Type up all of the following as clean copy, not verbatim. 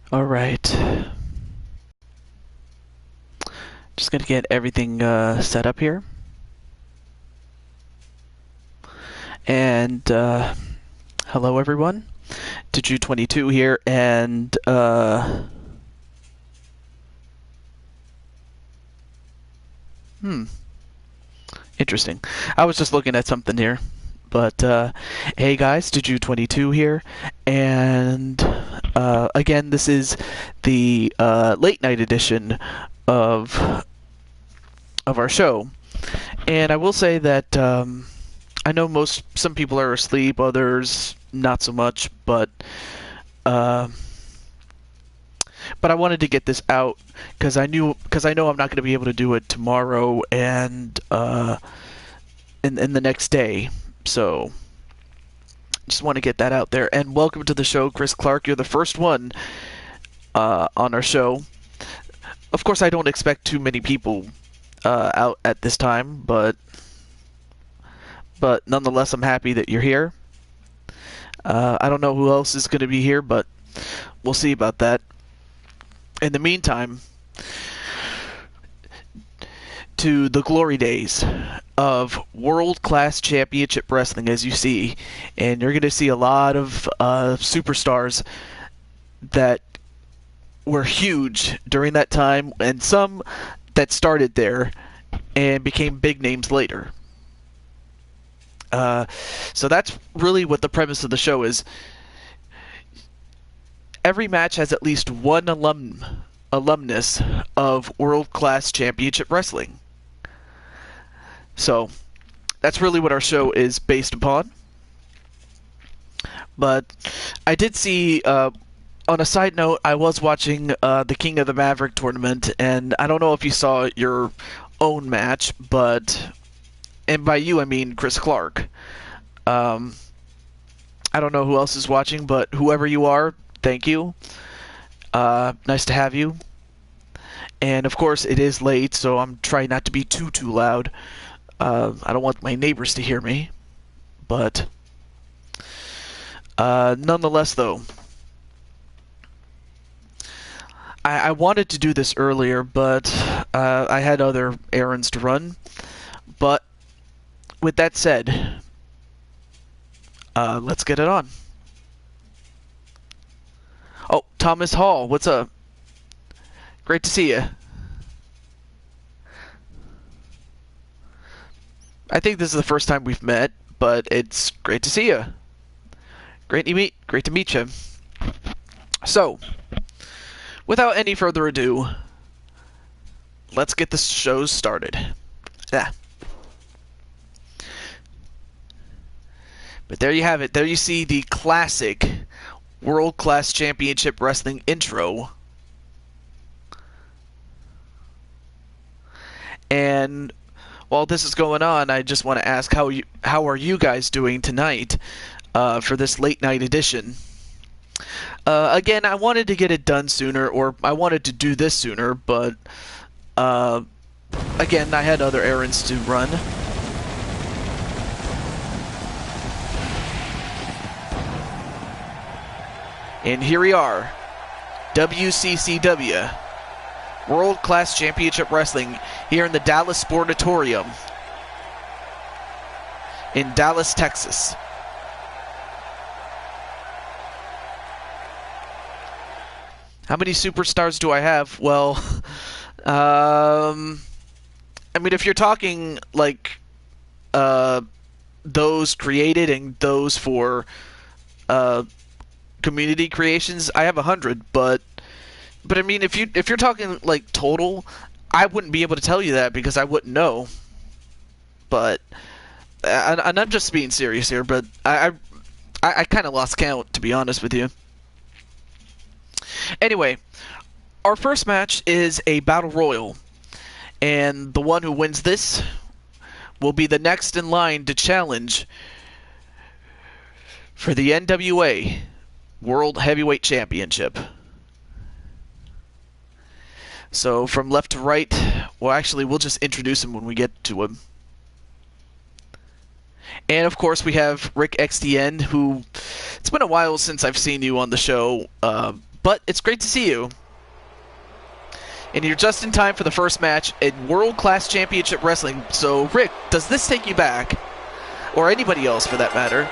All right. Just gonna get everything set up here. And hello, everyone. Diju22 here, and interesting. I was just looking at something here. But hey guys, Diju22 here, and again, this is the late night edition of our show. And I will say that I know some people are asleep, others not so much, but I wanted to get this out because I know I'm not going to be able to do it tomorrow and in the next day. So just want to get that out there. And welcome to the show, Chris Clark. You're the first one on our show. Of course, I don't expect too many people out at this time, but nonetheless, I'm happy that you're here. I don't know who else is going to be here, but we'll see about that. In the meantime, to the glory days of world-class championship wrestling, as you see, and you're going to see a lot of superstars that were huge during that time, and some that started there and became big names later. So that's really what the premise of the show is. Every match has at least one alumnus of world-class championship wrestling. So that's really what our show is based upon. But I did see, on a side note, I was watching the King of the Maverick tournament, and I don't know if you saw your own match, but, and by you I mean Chris Clark. I don't know who else is watching, but whoever you are, thank you. Nice to have you. And of course, it is late, so I'm trying not to be too loud. I don't want my neighbors to hear me. But nonetheless, though, I wanted to do this earlier, but I had other errands to run. But with that said, let's get it on. Oh, Thomas Hall, what's up? Great to see you. I think this is the first time we've met, but it's great to see you. Great to meet you. So, without any further ado, let's get the show started. Yeah. But there you have it. There you see the classic World-Class Championship Wrestling intro. And while this is going on, I just want to ask how are you guys doing tonight for this late night edition? Again, I wanted to get it done sooner, or I wanted to do this sooner, but again, I had other errands to run. And here we are, WCCW, World Class Championship Wrestling, here in the Dallas Sportatorium in Dallas, Texas. How many superstars do I have? Well, I mean, if you're talking like those created and those for community creations, I have 100, but I mean, if you're talking like total, I wouldn't be able to tell you that because I wouldn't know. But and I'm just being serious here, but I kind of lost count, to be honest with you. Anyway, our first match is a battle royal, and the one who wins this will be the next in line to challenge for the NWA World Heavyweight Championship. So from left to right, well, actually, we'll just introduce him when we get to him. And of course, we have Rick XDN, who it's been a while since I've seen you on the show, but it's great to see you. And you're just in time for the first match in World Class Championship Wrestling. So, Rick, does this take you back? Or anybody else, for that matter?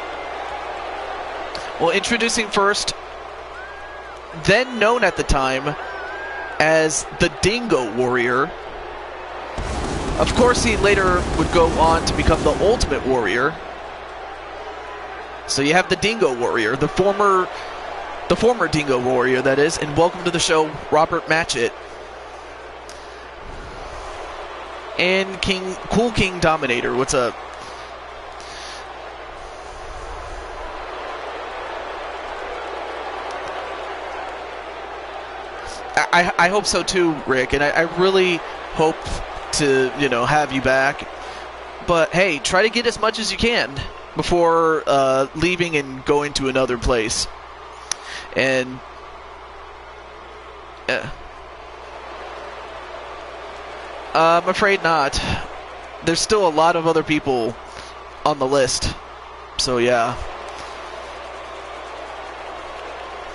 Well, introducing first, then known at the time as the Dingo Warrior. Of course, he later would go on to become the Ultimate Warrior. So you have the Dingo Warrior, the former Dingo Warrior, that is. And welcome to the show, Robert Matchett. And Cool King Dominator, what's up? I hope so too, Rick, and I really hope to, have you back. But hey, try to get as much as you can before leaving and going to another place. And I'm afraid not. There's still a lot of other people on the list. So yeah.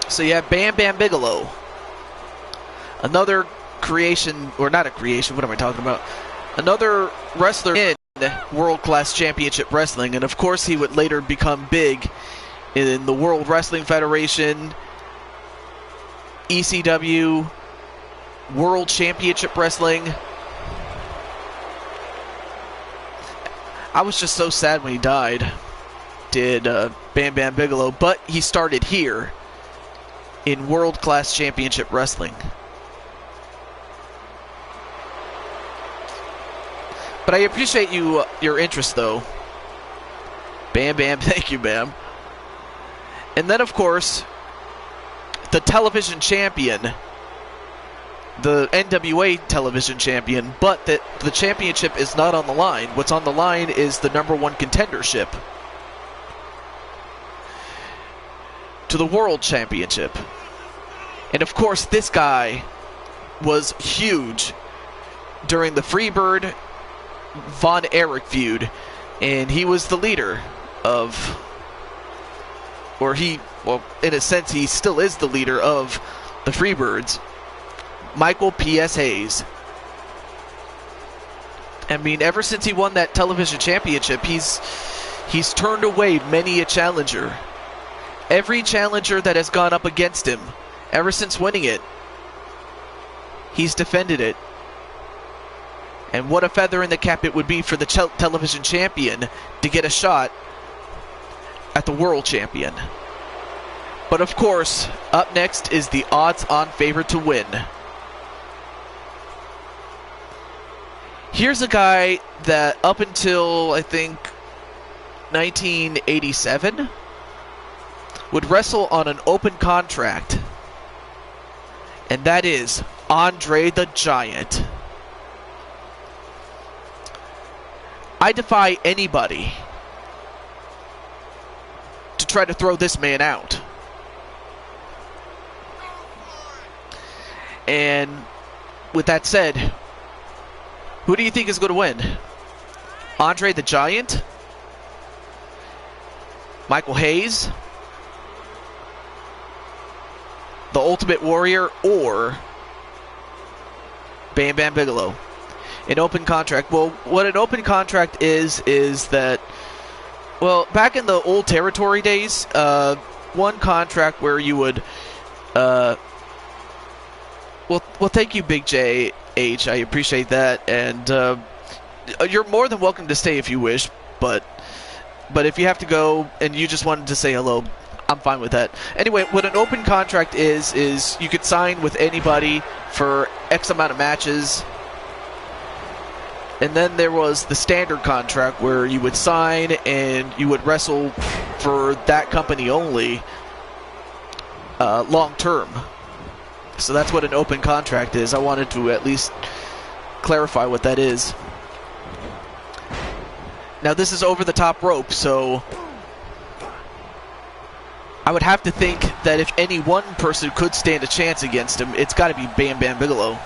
So you have Bam Bam Bigelow. Another creation, or not a creation, what am I talking about? Another wrestler in World Class Championship Wrestling, and of course he would later become big in the World Wrestling Federation, ECW, World Championship Wrestling. I was just so sad when he died, Bam Bam Bigelow, but he started here in World Class Championship Wrestling. But I appreciate your interest, though. Bam Bam, thank you, Bam. And then, of course, the television champion, the NWA television champion, but the championship is not on the line. What's on the line is the #1 contendership to the World Championship. And, of course, this guy was huge during the Freebird Von Erich feud, and he was the leader of, in a sense, he still is the leader of the Freebirds, Michael P.S. Hayes. I mean, ever since he won that television championship, he's turned away many a challenger. Every challenger that has gone up against him, ever since winning it, he's defended it. And what a feather in the cap it would be for the television champion to get a shot at the world champion. But of course, up next is the odds-on favorite to win. Here's a guy that up until, I think, 1987 would wrestle on an open contract. And that is Andre the Giant. I defy anybody to try to throw this man out. And with that said, who do you think is going to win? Andre the Giant? Michael Hayes? The Ultimate Warrior? Or Bam Bam Bigelow? An open contract. Well, what an open contract is that, well, back in the old territory days, one contract where you would, well, thank you, Big J H. I appreciate that, and you're more than welcome to stay if you wish. But if you have to go and you just wanted to say hello, I'm fine with that. Anyway, what an open contract is you could sign with anybody for X amount of matches. And then there was the standard contract where you would sign and you would wrestle for that company only long term. So that's what an open contract is. I wanted to at least clarify what that is. Now this is over the top rope, so I would have to think that if any one person could stand a chance against him, it's got to be Bam Bam Bigelow.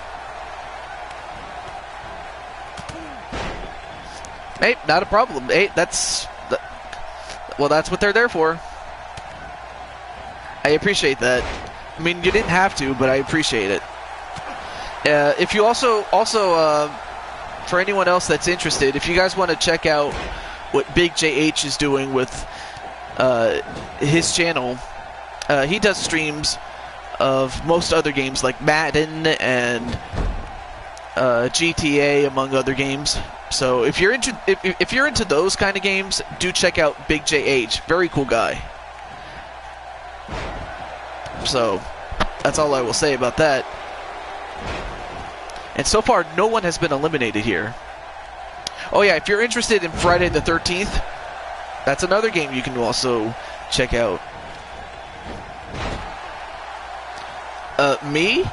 Hey, not a problem. Hey, that's what they're there for. I appreciate that. I mean, you didn't have to, but I appreciate it. If you also for anyone else that's interested, if you guys want to check out what Big JH is doing with his channel, he does streams of most other games like Madden and GTA, among other games. So if you're into those kind of games, do check out Big JH. Very cool guy. So that's all I will say about that. And so far, no one has been eliminated here. Oh yeah, if you're interested in Friday the 13th, that's another game you can also check out. Me?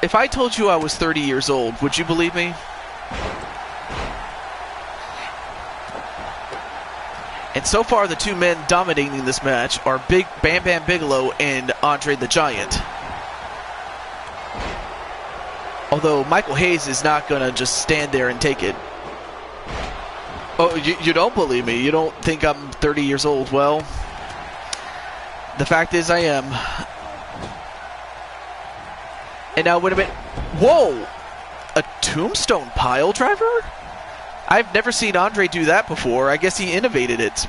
If I told you I was 30 years old, would you believe me? And so far, the two men dominating this match are Big Bam Bam Bigelow and Andre the Giant. Although Michael Hayes is not going to just stand there and take it. Oh, you don't believe me? You don't think I'm 30 years old? Well, the fact is I am. And now, wait a minute. Whoa! A tombstone pile driver? I've never seen Andre do that before. I guess he innovated it.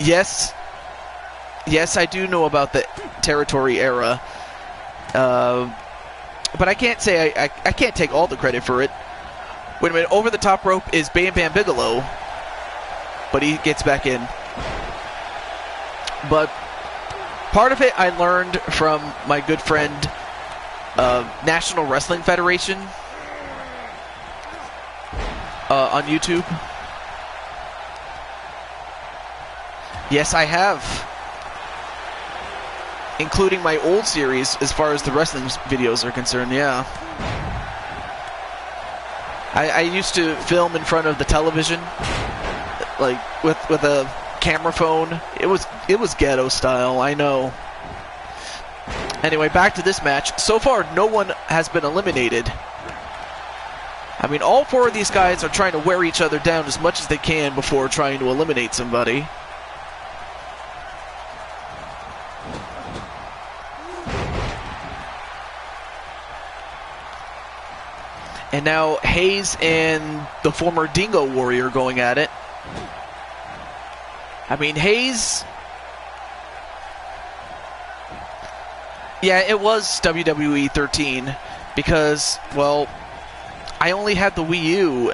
Yes. Yes, I do know about the territory era. But I can't say I can't take all the credit for it. Wait a minute, over the top rope is Bam Bam Bigelow, but he gets back in. But part of it I learned from my good friend, National Wrestling Federation, on YouTube. Yes, I have. Including my old series, as far as the wrestling videos are concerned, yeah. I used to film in front of the television, like with a camera phone. It was ghetto style, I know. Anyway, back to this match. So far, no one has been eliminated. I mean, all four of these guys are trying to wear each other down as much as they can before trying to eliminate somebody. And now Hayes and the former Dingo Warrior going at it. I mean, Hayes... Yeah, it was WWE 13 because, well, I only had the Wii U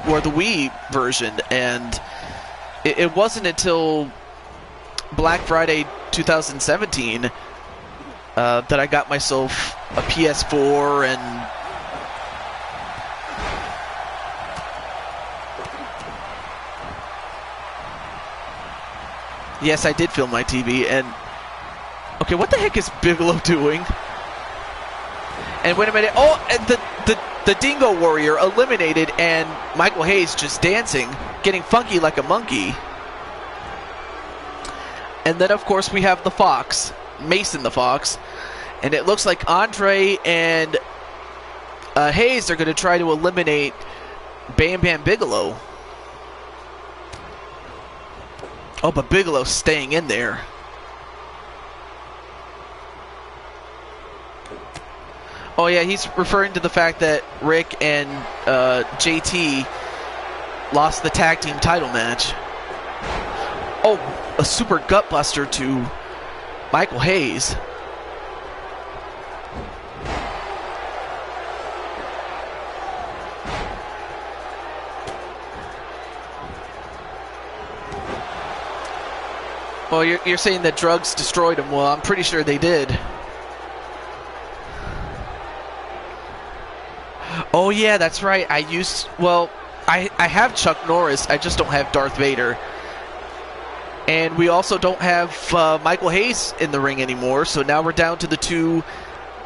or the Wii version, and it wasn't until Black Friday 2017 that I got myself a PS4 and... Yes, I did film my TV, and... Okay, what the heck is Bigelow doing? And wait a minute. Oh, and the Dingo Warrior eliminated, and Michael Hayes just dancing, getting funky like a monkey. And then, of course, we have the Fox, Mason the Fox. And it looks like Andre and Hayes are going to try to eliminate Bam Bam Bigelow. Oh, but Bigelow's staying in there. Oh, yeah, he's referring to the fact that Rick and JT lost the tag team title match. Oh, a super gutbuster to Michael Hayes. Well, you're saying that drugs destroyed him. Well, I'm pretty sure they did. Oh, yeah, that's right. I have Chuck Norris. I just don't have Darth Vader. And we also don't have Michael Hayes in the ring anymore, so now we're down to the two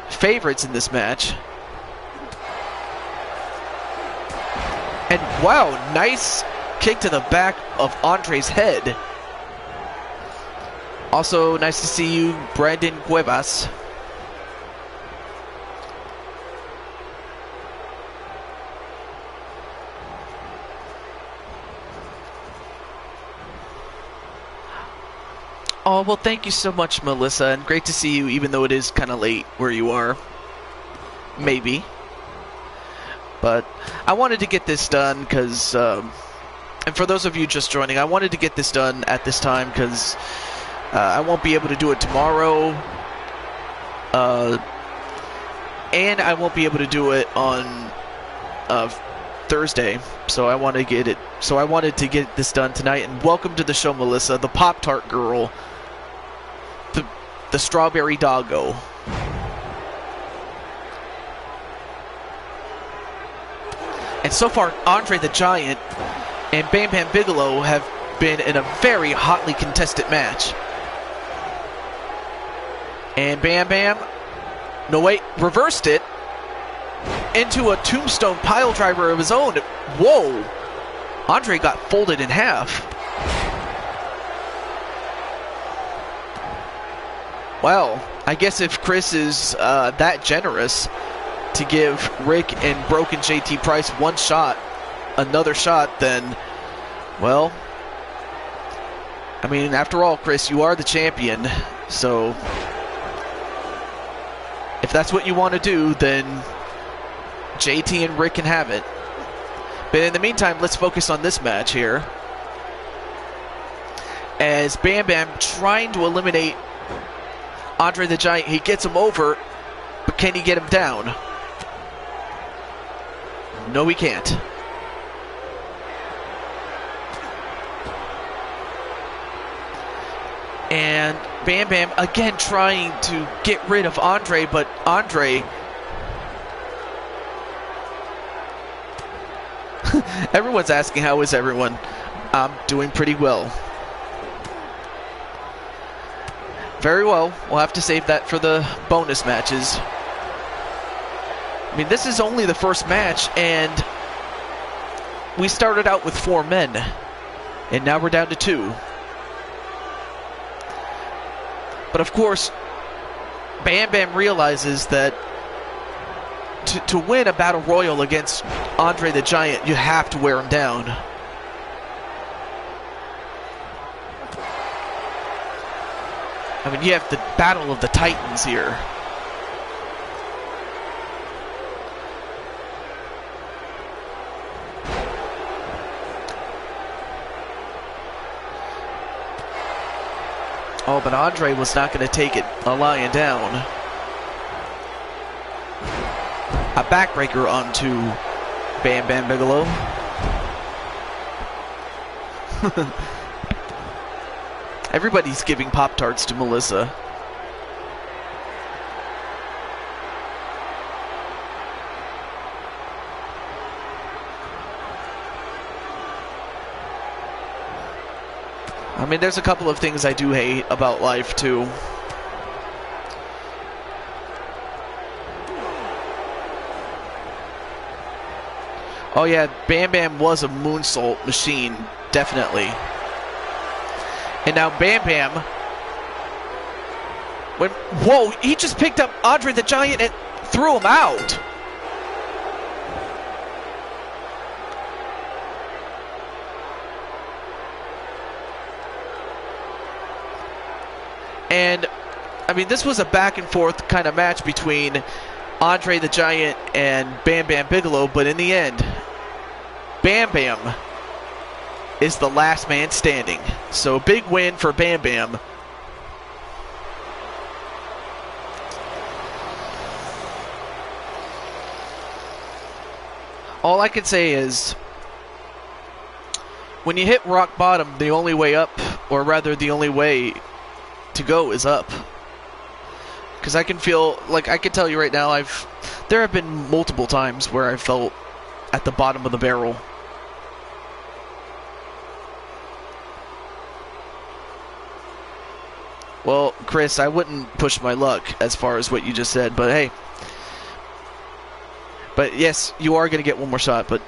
favorites in this match. And, wow, nice kick to the back of Andre's head. Also, nice to see you, Brandon Cuevas. Oh, well, thank you so much, Melissa, and great to see you, even though it is kind of late where you are. Maybe. But I wanted to get this done because, and for those of you just joining, I wanted to get this done at this time because I won't be able to do it tomorrow. And I won't be able to do it on Thursday, so I want to get it. So I wanted to get this done tonight. And welcome to the show, Melissa, the Pop-Tart girl, the strawberry doggo. And so far, Andre the Giant and Bam Bam Bigelow have been in a very hotly contested match. And Bam Bam, no wait, reversed it into a tombstone pile driver of his own. Whoa! Andre got folded in half. Well, I guess if Chris is that generous to give Rick and Broken JT Price one shot, another shot, then, well, I mean, after all, Chris, you are the champion, so if that's what you want to do, then JT and Rick can have it. But in the meantime, let's focus on this match here. As Bam Bam trying to eliminate Andre the Giant, he gets him over, but can he get him down? No, he can't. And Bam Bam again trying to get rid of Andre, but Andre... Everyone's asking, how is everyone? I'm doing pretty well. Very well. We'll have to save that for the bonus matches. I mean, this is only the first match, and we started out with 4 men, and now we're down to 2. But of course, Bam Bam realizes that to win a battle royal against Andre the Giant, you have to wear him down. I mean, you have the battle of the Titans here. Oh, but Andre was not going to take it lying down. A backbreaker onto Bam Bam Bigelow. Everybody's giving Pop-Tarts to Melissa. I mean, there's a couple of things I do hate about life, too. Oh yeah, Bam Bam was a moonsault machine, definitely. And now Bam Bam... Whoa, he just picked up Andre the Giant and threw him out. And, I mean, this was a back-and-forth kind of match between Andre the Giant and Bam Bam Bigelow, but in the end, Bam Bam is the last man standing. So, big win for Bam Bam. All I can say is, when you hit rock bottom, the only way up, or rather the only way to go is up. Because I can feel, like, I can tell you right now, there have been multiple times where I felt at the bottom of the barrel. Well, Chris, I wouldn't push my luck as far as what you just said, but hey. But yes, you are going to get one more shot, but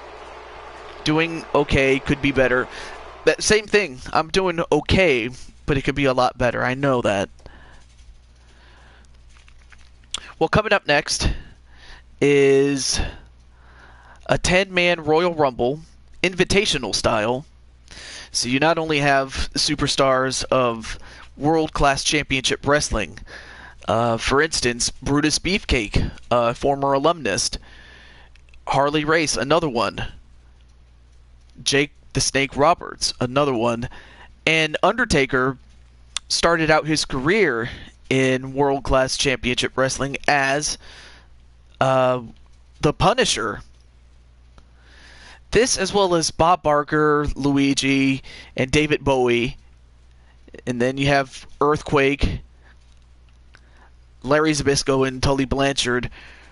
doing okay, could be better. That same thing, I'm doing okay, but it could be a lot better. I know that. Well, coming up next is a 10-man Royal Rumble, invitational style. So you not only have superstars of World Class Championship Wrestling. For instance, Brutus Beefcake, former alumnus. Harley Race, another one. Jake the Snake Roberts, another one. And Undertaker started out his career in World Class Championship Wrestling as the Punisher. This, as well as Bob Barker, Luigi, and David Bowie. And then you have Earthquake, Larry Zbyszko, and Tully Blanchard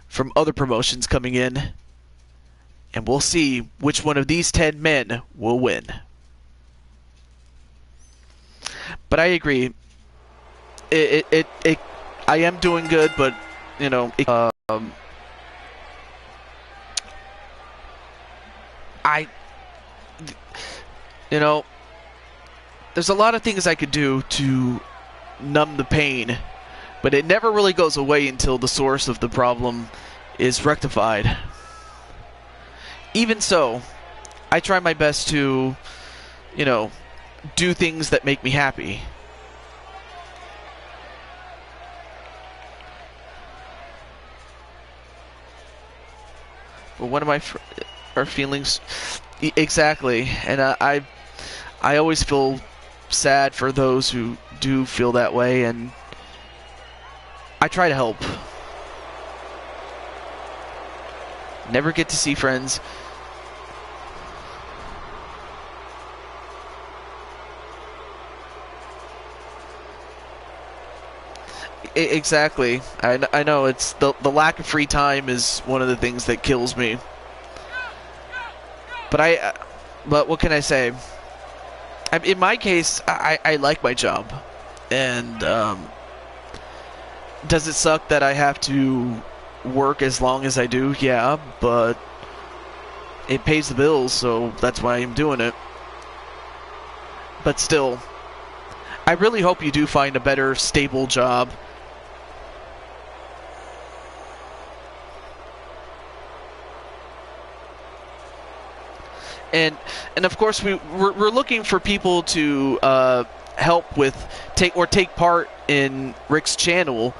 from other promotions coming in. And we'll see which one of these 10 men will win. But I agree. I am doing good, but, you know, there's a lot of things I could do to numb the pain, but it never really goes away until the source of the problem is rectified. Even so, I try my best to, do things that make me happy. But one of my our feelings, exactly, and I always feel sad for those who do feel that way, and I try to help. Never get to see friends. Exactly. I know it's the lack of free time is one of the things that kills me. But what can I say? In my case, I like my job, and does it suck that I have to work as long as I do? Yeah, but it pays the bills, so that's why I'm doing it. But still, I really hope you do find a better, stable job. And of course we're looking for people to help with take part in Rick's channel,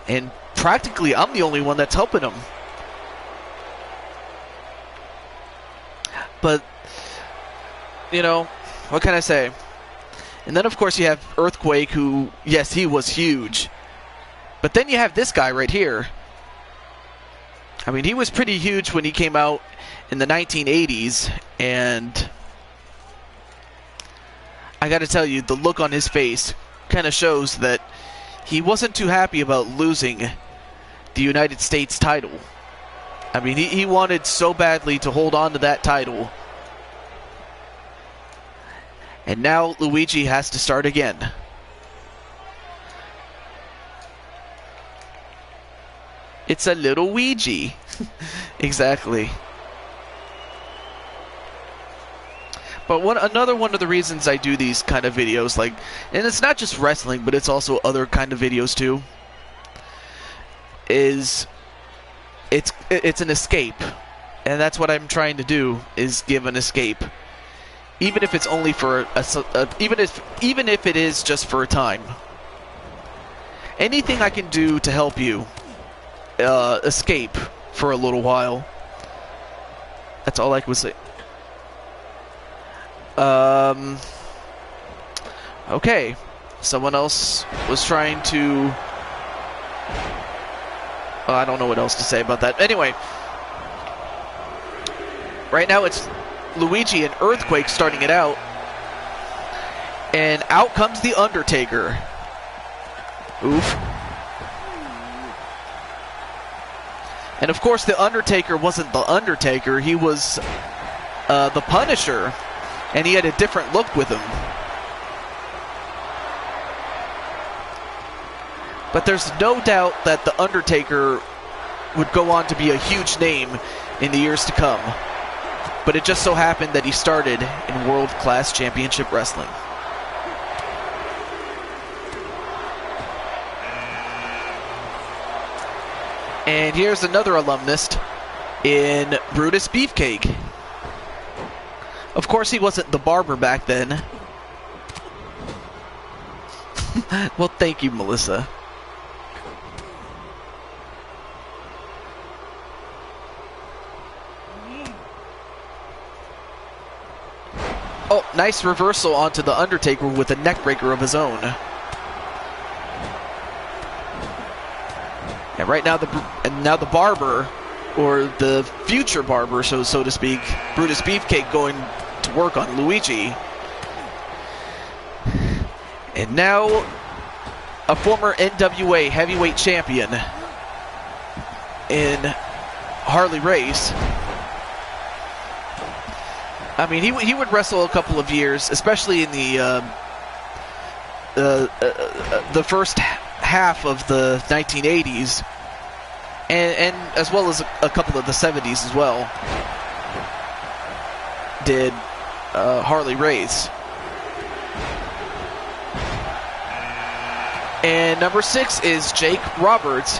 and practically I'm the only one that's helping him. But what can I say? And then of course you have Earthquake, who, yes, he was huge. But then you have this guy right here. I mean, he was pretty huge when he came out in the 1980s, and I gotta tell you, the look on his face kind of shows that he wasn't too happy about losing the United States title. I mean, he wanted so badly to hold on to that title. And now Luigi has to start again. It's a little Ouija. Exactly. But another one of the reasons I do these kind of videos, and it's not just wrestling, but it's also other kind of videos too, is it's an escape. And that's what I'm trying to do, is give an escape. Even if it's only for even if it is just for a time. Anything I can do to help you escape for a little while. That's all I would say. Okay. Someone else was trying to... I don't know what else to say about that. Anyway. Right now it's Luigi and Earthquake starting it out. And out comes The Undertaker. Oof. And of course, The Undertaker wasn't The Undertaker. He was the Punisher. And he had a different look with him. But there's no doubt that The Undertaker would go on to be a huge name in the years to come. But it just so happened that he started in World Class Championship Wrestling. And here's another alumnus in Brutus Beefcake. Of course, he wasn't the barber back then. Well, thank you, Melissa. Oh, nice reversal onto the Undertaker with a neckbreaker of his own. And right now, the barber, or the future barber, so to speak, Brutus Beefcake, going to work on Luigi. And now, a former NWA heavyweight champion in Harley Race. I mean, he would wrestle a couple of years, especially in the first half of the 1980s, and as well as a couple of the 70s as well. Did Harley Race. And number 6 is Jake Roberts,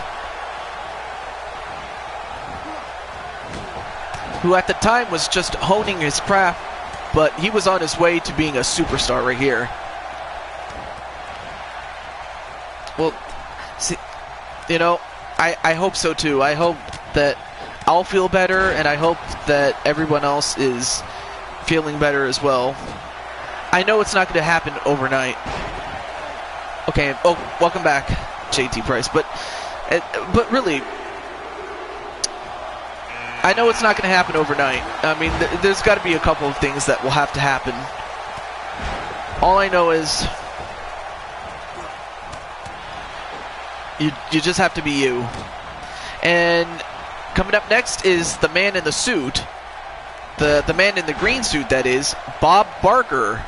who at the time was just honing his craft, but he was on his way to being a superstar right here. Well, see, you know, I hope so too. I hope that I'll feel better, and I hope that everyone else is feeling better as well. I know it's not going to happen overnight. Okay, oh, welcome back, JT Price. But really, I know it's not going to happen overnight. I mean, there's got to be a couple of things that will have to happen. All I know is you just have to be you. And coming up next is the man in the suit, the man in the green suit, that is, Bob Barker,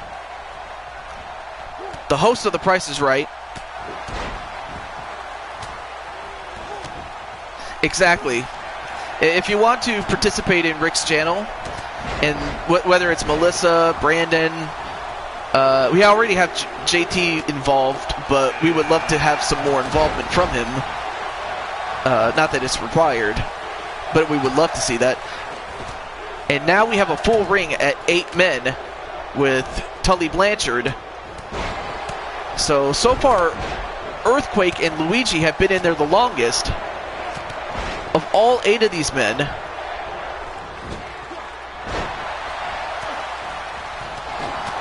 the host of The Price is Right. Exactly. If you want to participate in Rick's channel, and whether it's Melissa, Brandon, we already have JT involved, but we would love to have some more involvement from him. Not that it's required, but we would love to see that. And now we have a full ring at 8 men with Tully Blanchard. So far, Earthquake and Luigi have been in there the longest of all 8 of these men.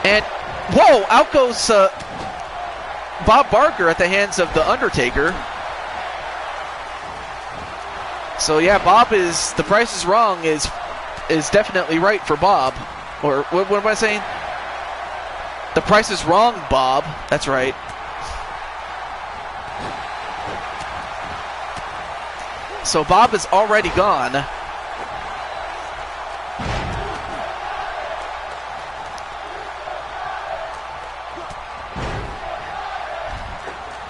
And, whoa, out goes Bob Barker at the hands of The Undertaker. So yeah, Bob is, The Price is Wrong is definitely right for Bob. Or, what am I saying? The Price is Wrong, Bob. That's right. So Bob is already gone.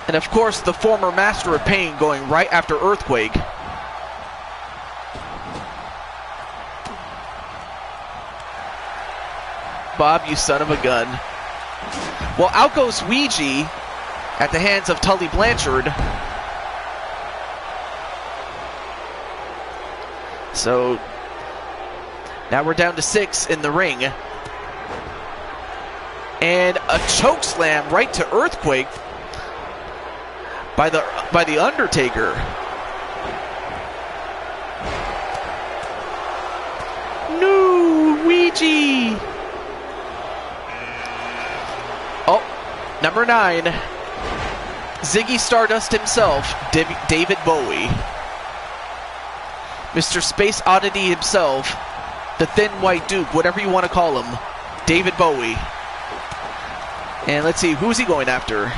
And of course, the former Master of Pain going right after Earthquake. Bob, you son of a gun. Well, out goes Ouija at the hands of Tully Blanchard. So now we're down to 6 in the ring. And a choke slam right to Earthquake by the Undertaker. No, Ouija. Oh, number 9. Ziggy Stardust himself, David Bowie. Mr. Space Oddity himself, the Thin White Duke, whatever you want to call him, David Bowie. And let's see, who's he going after?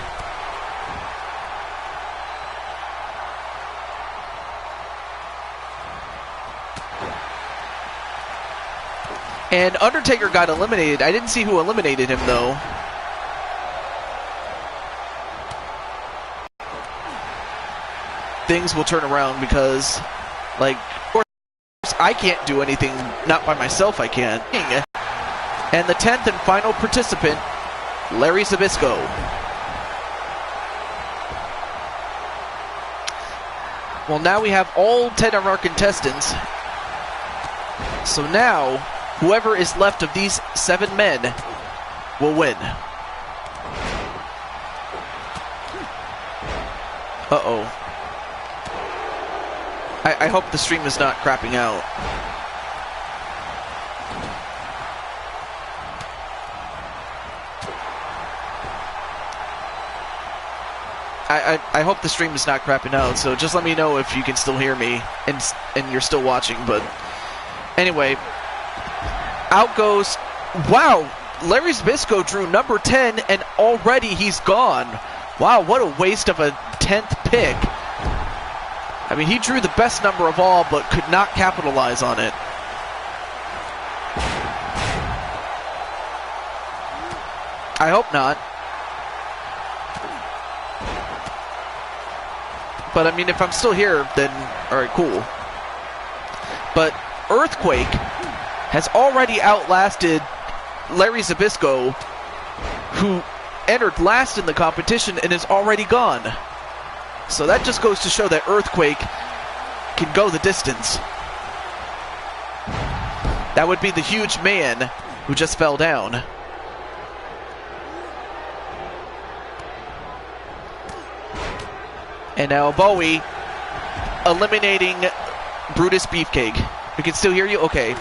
And Undertaker got eliminated. I didn't see who eliminated him, though. Things will turn around because, like, of course, I can't do anything, not by myself I can't. And the 10th and final participant, Larry Zbyszko. Well, now we have all 10 of our contestants. So now, whoever is left of these 7 men will win. Uh-oh. I hope the stream is not crapping out. I hope the stream is not crapping out, so just let me know if you can still hear me and you're still watching. But anyway, out goes... Wow! Larry Zbyszko drew number 10, and already he's gone. Wow, what a waste of a 10th pick. I mean, he drew the best number of all, but could not capitalize on it. I hope not. But, I mean, if I'm still here, then, alright, cool. But Earthquake has already outlasted Larry Zbyszko, who entered last in the competition and is already gone. So that just goes to show that Earthquake can go the distance. That would be the huge man who just fell down. And now Bowie eliminating Brutus Beefcake. We can still hear you? Okay.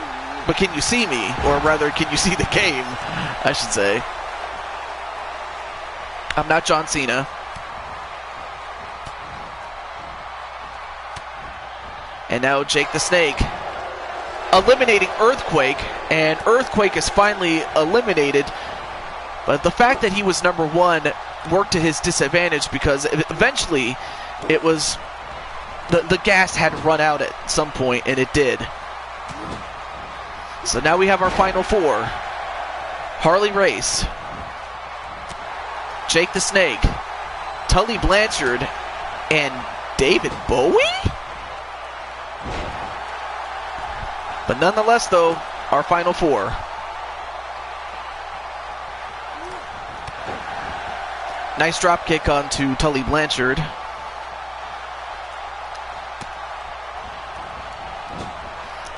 But can you see me? Or rather, can you see the game? I should say. I'm not John Cena. And now Jake the Snake eliminating Earthquake. And Earthquake is finally eliminated. But the fact that he was number 1 worked to his disadvantage, because eventually it was... The gas had run out at some point, and it did. So now we have our final 4. Harley Race, Jake the Snake, Tully Blanchard, and David Bowie? But nonetheless, though, our final 4. Nice drop kick onto Tully Blanchard.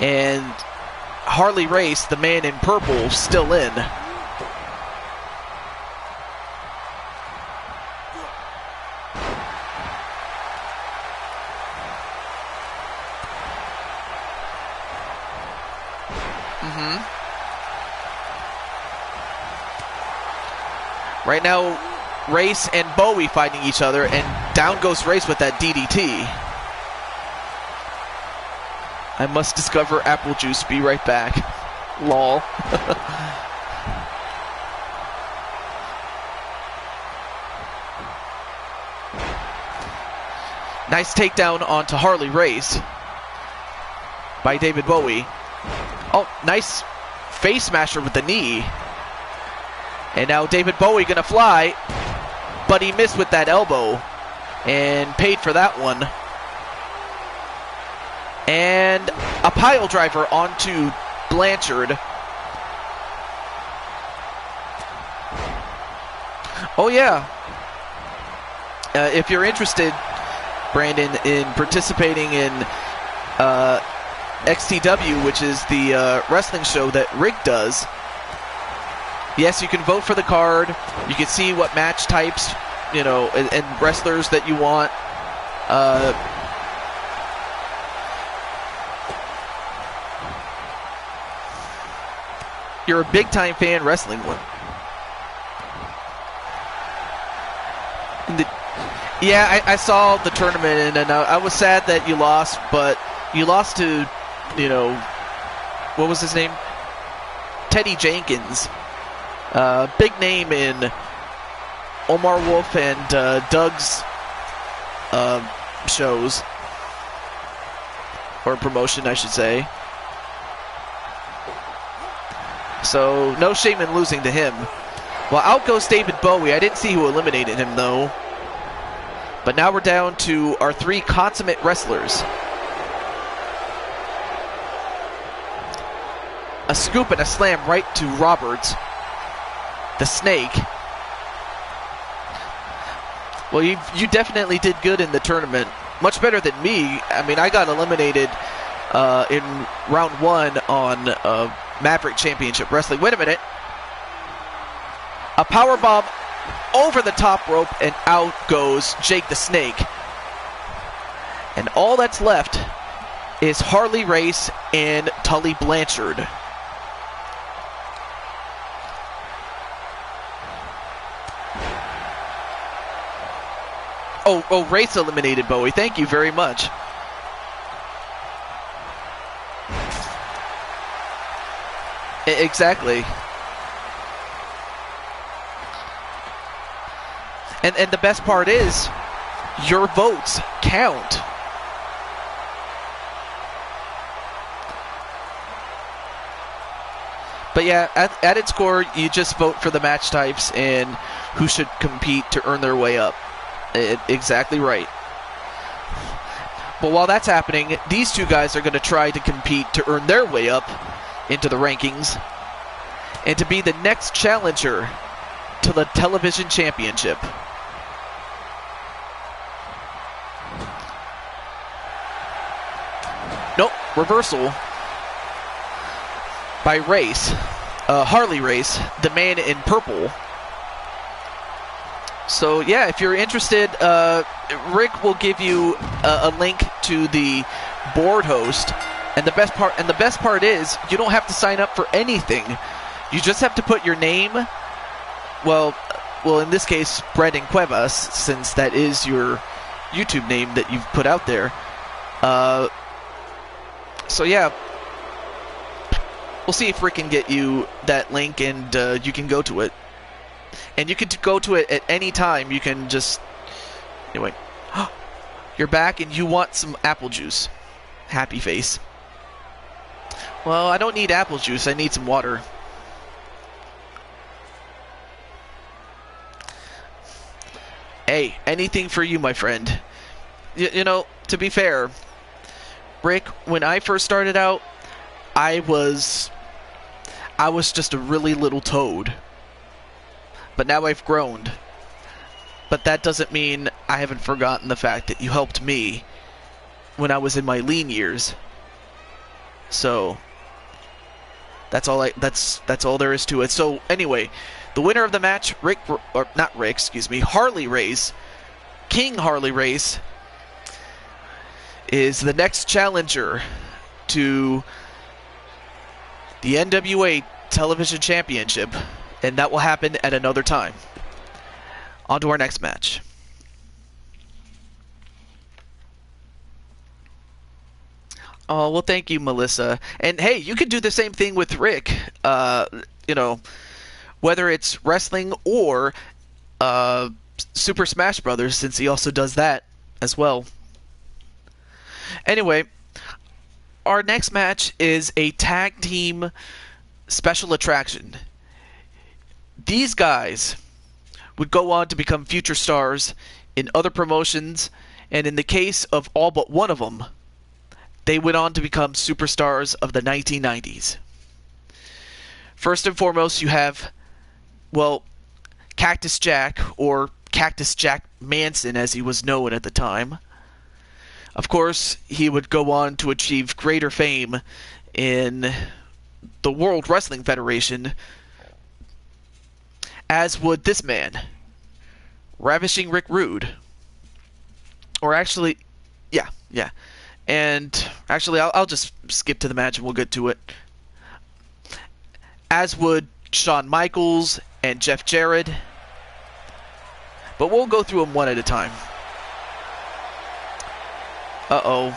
And Harley Race, the man in purple, still in. Right now, Race and Bowie fighting each other, and down goes Race with that DDT. I must discover apple juice. Be right back. Lol. Nice takedown onto Harley Race by David Bowie. Oh, nice face smasher with the knee. And now David Bowie gonna fly, but he missed with that elbow and paid for that one. And a pile driver onto Blanchard. Oh yeah. If you're interested, Brandon, in participating in XTW, which is the wrestling show that Rick does, yes, you can vote for the card. You can see what match types, you know, and wrestlers that you want. You're a big-time fan wrestling one. Yeah, I saw the tournament, and I was sad that you lost, but you lost to, you know, what was his name? Teddy Jenkins. Big name in Omar Wolf and Doug's shows, or promotion, I should say. So, no shame in losing to him. Well, out goes David Bowie. I didn't see who eliminated him, though. But now we're down to our 3 consummate wrestlers. A scoop and a slam right to Roberts, the Snake. Well, you definitely did good in the tournament. Much better than me. I mean, I got eliminated in round 1 on Maverick Championship Wrestling. Wait a minute. A powerbomb over the top rope, and out goes Jake the Snake. And all that's left is Harley Race and Tully Blanchard. Oh, Race eliminated Bowie. Thank you very much. Exactly. And the best part is, your votes count. But yeah, at its core, you just vote for the match types and who should compete to earn their way up. Exactly right. But while that's happening, these two guys are going to try to compete to earn their way up into the rankings and to be the next challenger to the television championship. Nope, reversal by Race, Harley Race, the man in purple. So yeah, if you're interested, Rick will give you a link to the board host, and the best part is you don't have to sign up for anything. You just have to put your name. Well, in this case, Brandon Cuevas, since that is your YouTube name that you've put out there. So yeah, we'll see if Rick can get you that link, and you can go to it. And you can go to it at any time. You can just... Anyway. You're back and you want some apple juice. Happy face. Well, I don't need apple juice. I need some water. Hey, anything for you, my friend. You know, to be fair, Rick, when I first started out, I was just a really little toad. But now I've grown. But that doesn't mean I haven't forgotten the fact that you helped me when I was in my lean years. So that's all there is to it. So anyway, the winner of the match, Harley Race, King Harley Race, is the next challenger to the NWA Television Championship. And that will happen at another time. On to our next match. Oh, well, thank you, Melissa. And hey, you can do the same thing with Rick. You know, whether it's wrestling or Super Smash Brothers, since he also does that as well. Anyway, our next match is a tag team special attraction. These guys would go on to become future stars in other promotions, and in the case of all but one of them, they went on to become superstars of the 1990s. First and foremost, you have, well, Cactus Jack, or Cactus Jack Manson as he was known at the time. Of course, he would go on to achieve greater fame in the World Wrestling Federation, as would this man, Ravishing Rick Rude. Or actually, yeah. And actually, I'll just skip to the match and we'll get to it. As would Shawn Michaels and Jeff Jarrett. But we'll go through them one at a time. Uh-oh.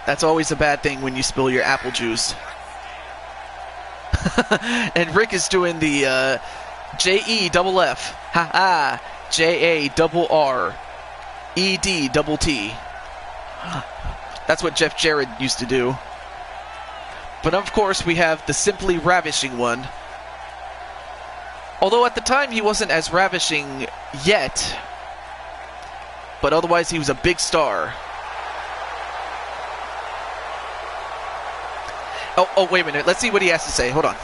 That's always a bad thing when you spill your apple juice. And Rick is doing the J-E-double-F. Ha-ha. J-A-double-R-E-D-double-T. That's what Jeff Jarrett used to do. But of course, we have the Simply Ravishing one. Although at the time he wasn't as ravishing yet. But otherwise, he was a big star. Oh, wait a minute. Let's see what he has to say. Hold on.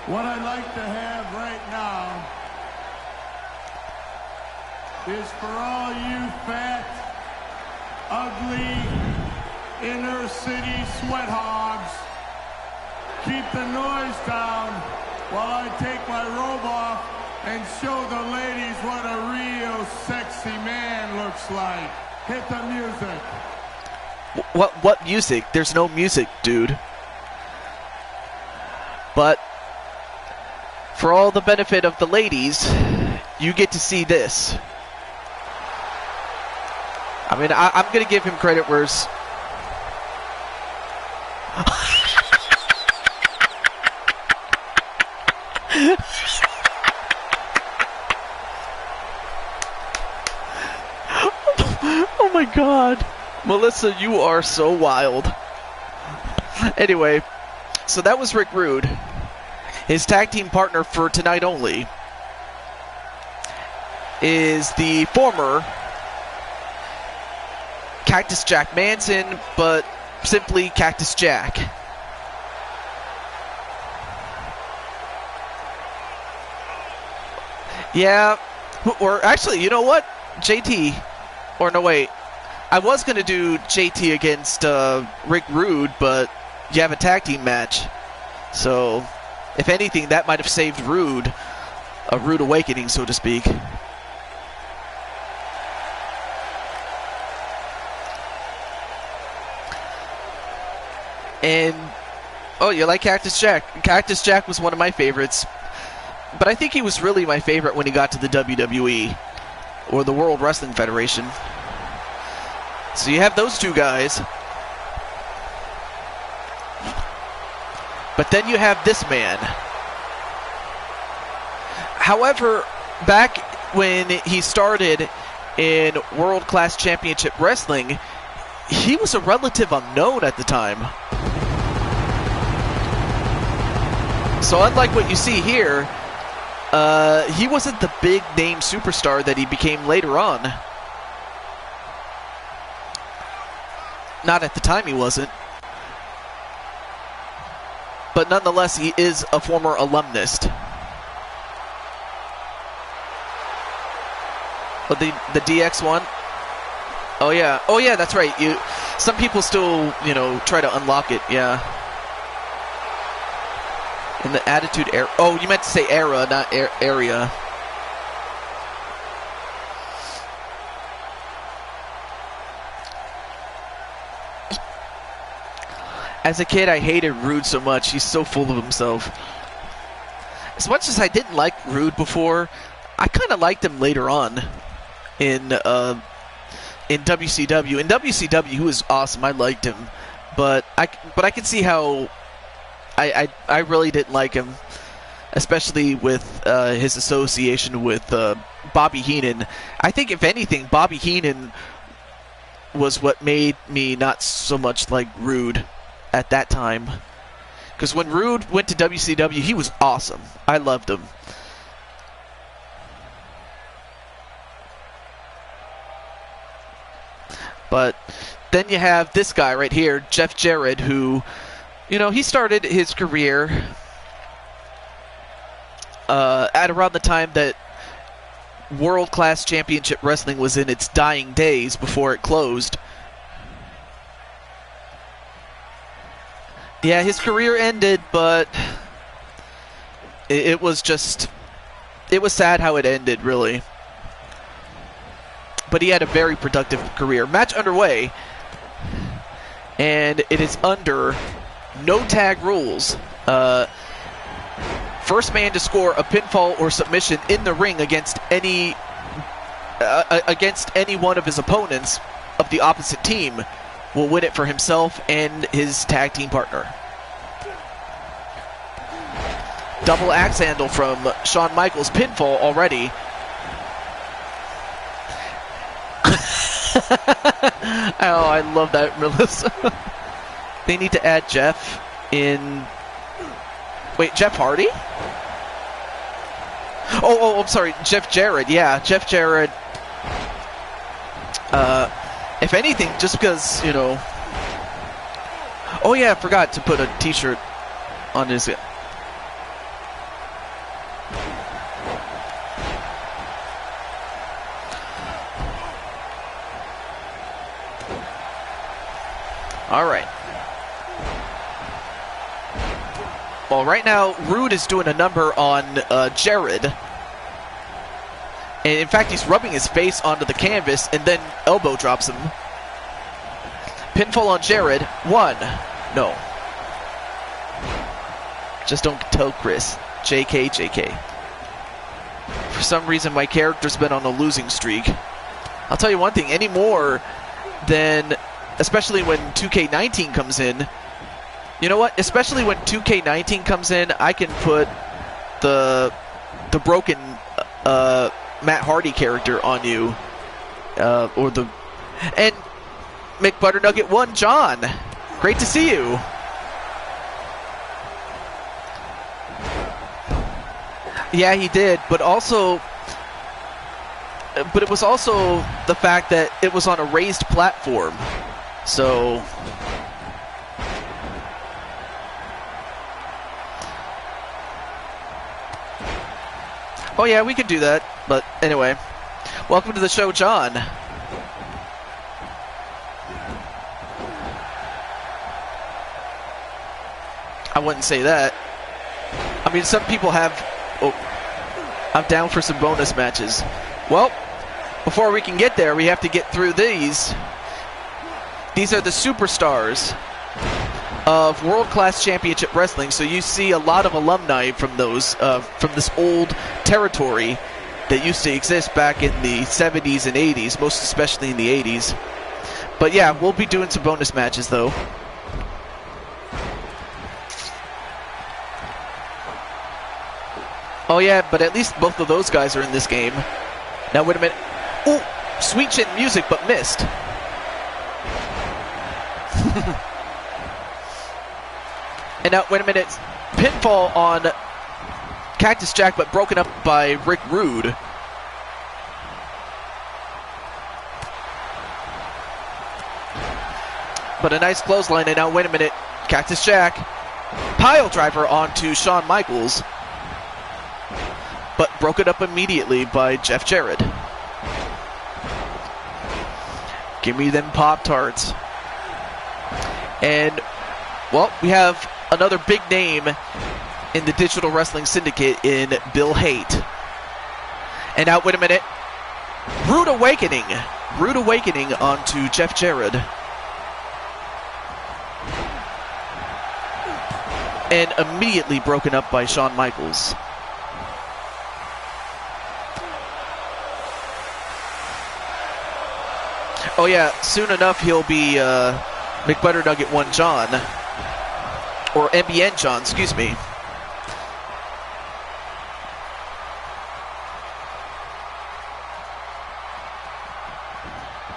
What I'd like to have right now is for all you fat, ugly inner city sweat hogs. Keep the noise down while I take my robe off and show the ladies what a real sexy man looks like. Hit the music. What music? There's no music, dude. But for all the benefit of the ladies, you get to see this. I mean, I'm going to give him credit where's... Oh my god. Melissa, you are so wild. Anyway, so that was Rick Rude. His tag team partner for tonight only is the former Cactus Jack Manson, but simply Cactus Jack. Yeah, or actually, you know what? JT, or no wait, I was going to do JT against Rick Rude, but you have a tag team match. So, if anything, that might have saved Rude, a rude awakening, so to speak. And, oh, you like Cactus Jack? Cactus Jack was one of my favorites. But I think he was really my favorite when he got to the WWE, or the World Wrestling Federation. So you have those two guys. But then you have this man. However, back when he started in World Class Championship Wrestling, he was a relative unknown at the time. So unlike what you see here, he wasn't the big name superstar that he became later on. Not at the time he wasn't. But nonetheless, he is a former alumnus. Oh, the DX one? Oh yeah, that's right. Some people still, try to unlock it, yeah. In the Attitude Era. Oh, you meant to say era, not area. As a kid, I hated Rude so much. He's so full of himself. As much as I didn't like Rude before, I kind of liked him later on in WCW. In WCW, he was awesome. I liked him, but I can see how I really didn't like him, especially with his association with Bobby Heenan. I think, if anything, Bobby Heenan was what made me not so much like Rude at that time. Because when Rude went to WCW, he was awesome. I loved him. But then you have this guy right here, Jeff Jarrett, who, he started his career at around the time that World Class Championship Wrestling was in its dying days before it closed. Yeah, his career ended, but it was sad how it ended, really. But he had a very productive career. Match underway, and it is under no tag rules. First man to score a pinfall or submission in the ring against any one of his opponents of the opposite team will win it for himself and his tag team partner. Double axe handle from Shawn Michaels, pinfall already. Oh, I love that, Melissa. They need to add Jeff in. Wait, Jeff Hardy? Oh, I'm sorry, Jeff Jarrett. Yeah, Jeff Jarrett. If anything, just because, Oh yeah, I forgot to put a t-shirt on his... All right. Well, right now, Rude is doing a number on Jared. And in fact, he's rubbing his face onto the canvas and then elbow drops him. Pinfall on Jared. 1. No. Just don't tell Chris. JK, JK. For some reason, my character's been on a losing streak. I'll tell you one thing, any more than, especially when 2K19 comes in, you know what? Especially when 2K19 comes in, I can put the broken Matt Hardy character on you, and McButternugget 1 John. Great to see you. Yeah, he did, but it was also the fact that it was on a raised platform. So oh yeah, we could do that. But anyway, welcome to the show, John. I wouldn't say that. I mean, some people have... Oh, I'm down for some bonus matches. Well, before we can get there, we have to get through these. These are the superstars of World Class Championship Wrestling. So you see a lot of alumni from those, from this old territory that used to exist back in the 70s and 80s, most especially in the 80s. But yeah, we'll be doing some bonus matches though. Oh yeah, but at least both of those guys are in this game. Now wait a minute. Ooh, sweet chin music, but missed. And now wait a minute. Pinfall on Cactus Jack, but broken up by Rick Rude. But a nice clothesline, and now wait a minute. Cactus Jack. Pile driver onto Shawn Michaels. But broken up immediately by Jeff Jarrett. Give me them Pop-Tarts. And, well, we have another big name in the Digital Wrestling Syndicate in Bill Haight. And now, wait a minute. Rude Awakening. Rude Awakening onto Jeff Jarrett. And immediately broken up by Shawn Michaels. Oh yeah, soon enough he'll be McButternugget 1 John. Or MBN John, excuse me.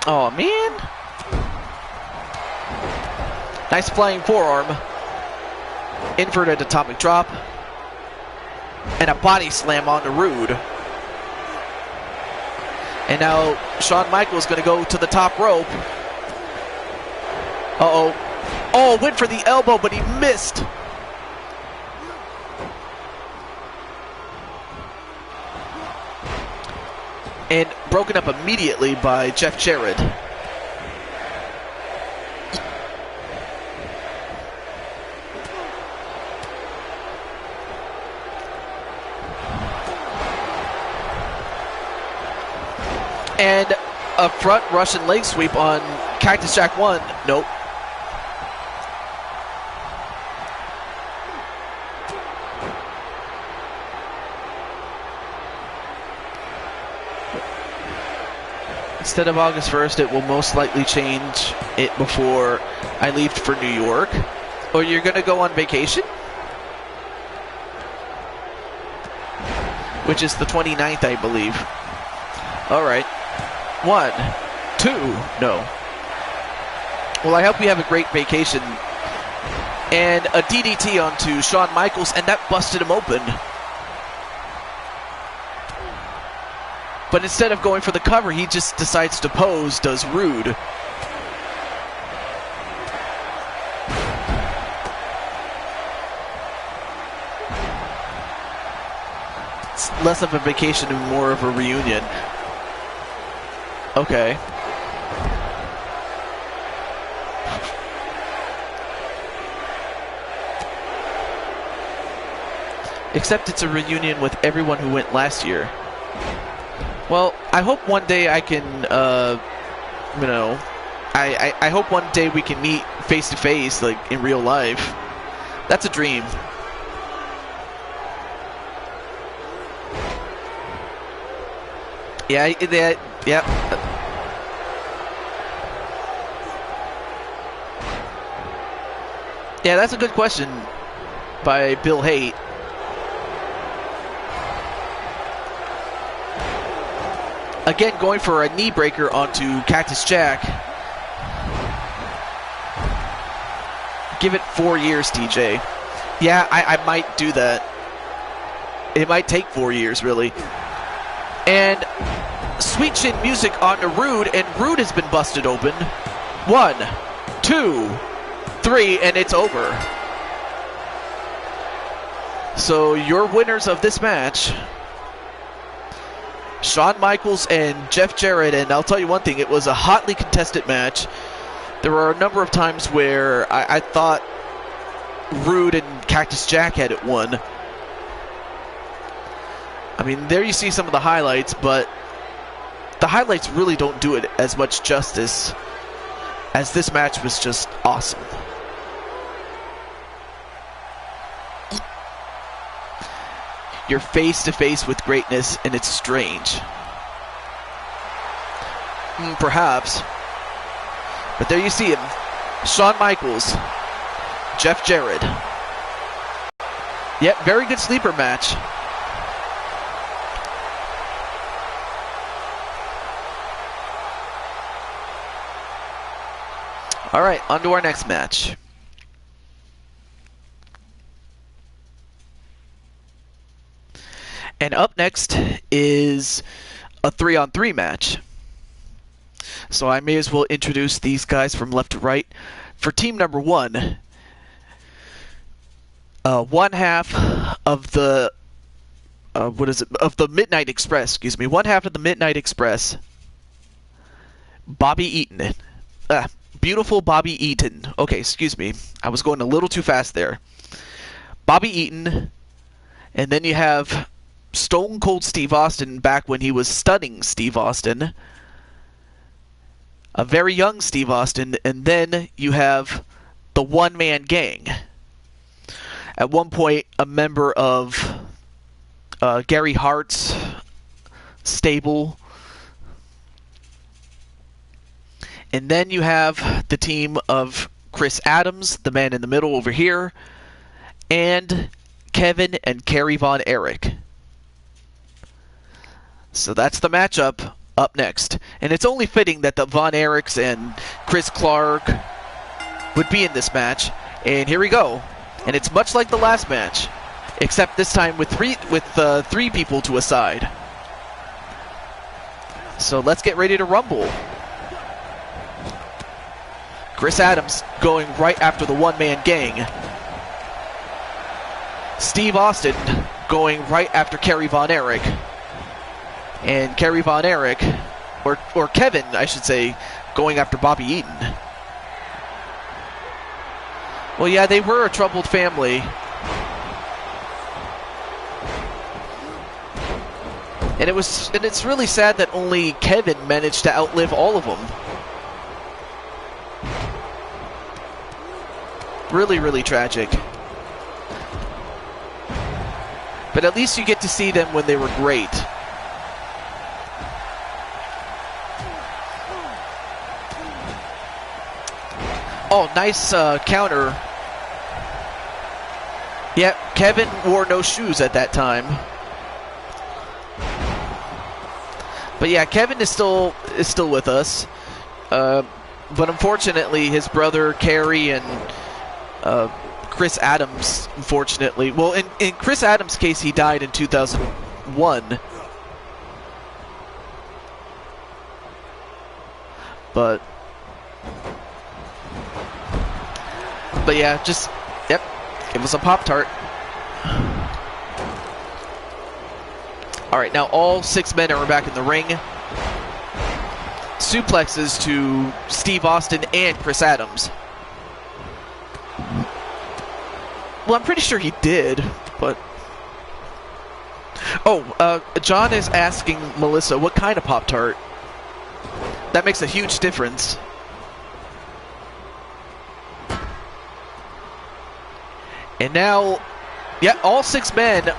Oh man. Nice flying forearm. Inverted atomic drop. And a body slam on the Rude. And now Shawn Michaels going to go to the top rope. Uh-oh. Oh, went for the elbow, but he missed. And broken up immediately by Jeff Jarrett. And a front Russian leg sweep on Cactus Jack 1. Nope. Instead of August 1st, it will most likely change it before I leave for New York. Or you're going to go on vacation? Which is the 29th, I believe. All right. 1, 2, no. Well, I hope you have a great vacation. And a DDT onto Shawn Michaels, and that busted him open. But instead of going for the cover, he just decides to pose, does Rude. It's less of a vacation and more of a reunion. Okay. Except it's a reunion with everyone who went last year. Well, I hope one day I can, you know, I hope one day we can meet face to face, like in real life. That's a dream. Yeah, yeah. Yeah, that's a good question by Bill Haight. Again, going for a knee breaker onto Cactus Jack. Give it 4 years, TJ. Yeah, I might do that. It might take 4 years, really. And Sweet Chin Music onto Rude, and Rude has been busted open. 1, 2, 3, and it's over. So your winners of this match, Shawn Michaels and Jeff Jarrett. And I'll tell you one thing, it was a hotly contested match. There were a number of times where I thought Rude and Cactus Jack had it won. I mean, there you see some of the highlights, but the highlights really don't do it as much justice, as this match was just awesome. You're face to face with greatness, and it's strange. Perhaps. But there you see him. Shawn Michaels. Jeff Jarrett. Yep, very good sleeper match. All right, on to our next match. And up next is a 3-on-3 match. So I may as well introduce these guys from left to right. For team number 1, one half of the of the Midnight Express, excuse me. One half of the Midnight Express, Bobby Eaton. Beautiful Bobby Eaton. Okay, excuse me. I was going a little too fast there. Bobby Eaton. And then you have Stone Cold Steve Austin back when he was stunning Steve Austin. A very young Steve Austin. And then you have the one-man gang. At one point, a member of Gary Hart's stable. And then you have the team of Chris Adams, the man in the middle over here, and Kevin and Kerry Von Erich. So that's the matchup up next. And it's only fitting that the Von Erichs and Chris Clark would be in this match. And here we go. And it's much like the last match, except this time with three people to a side. So let's get ready to rumble. Chris Adams going right after the one-man gang. Steve Austin going right after Kerry Von Erich. And Kerry Von Erich, or Kevin, I should say, going after Bobby Eaton. Well, yeah, they were a troubled family. And it's really sad that only Kevin managed to outlive all of them. Really, really tragic. But at least you get to see them when they were great. Oh, nice counter. Yeah, Kevin wore no shoes at that time. But yeah, Kevin is still with us. But unfortunately, his brother Kerry and Chris Adams, unfortunately. Well, in Chris Adams' case, he died in 2001. But yeah, just, yep, give us a Pop-Tart. All right, now all 6 men are back in the ring. Suplexes to Steve Austin and Chris Adams. Well, I'm pretty sure he did, but John is asking Melissa what kind of Pop-Tart. That makes a huge difference. And now, yeah, all 6 men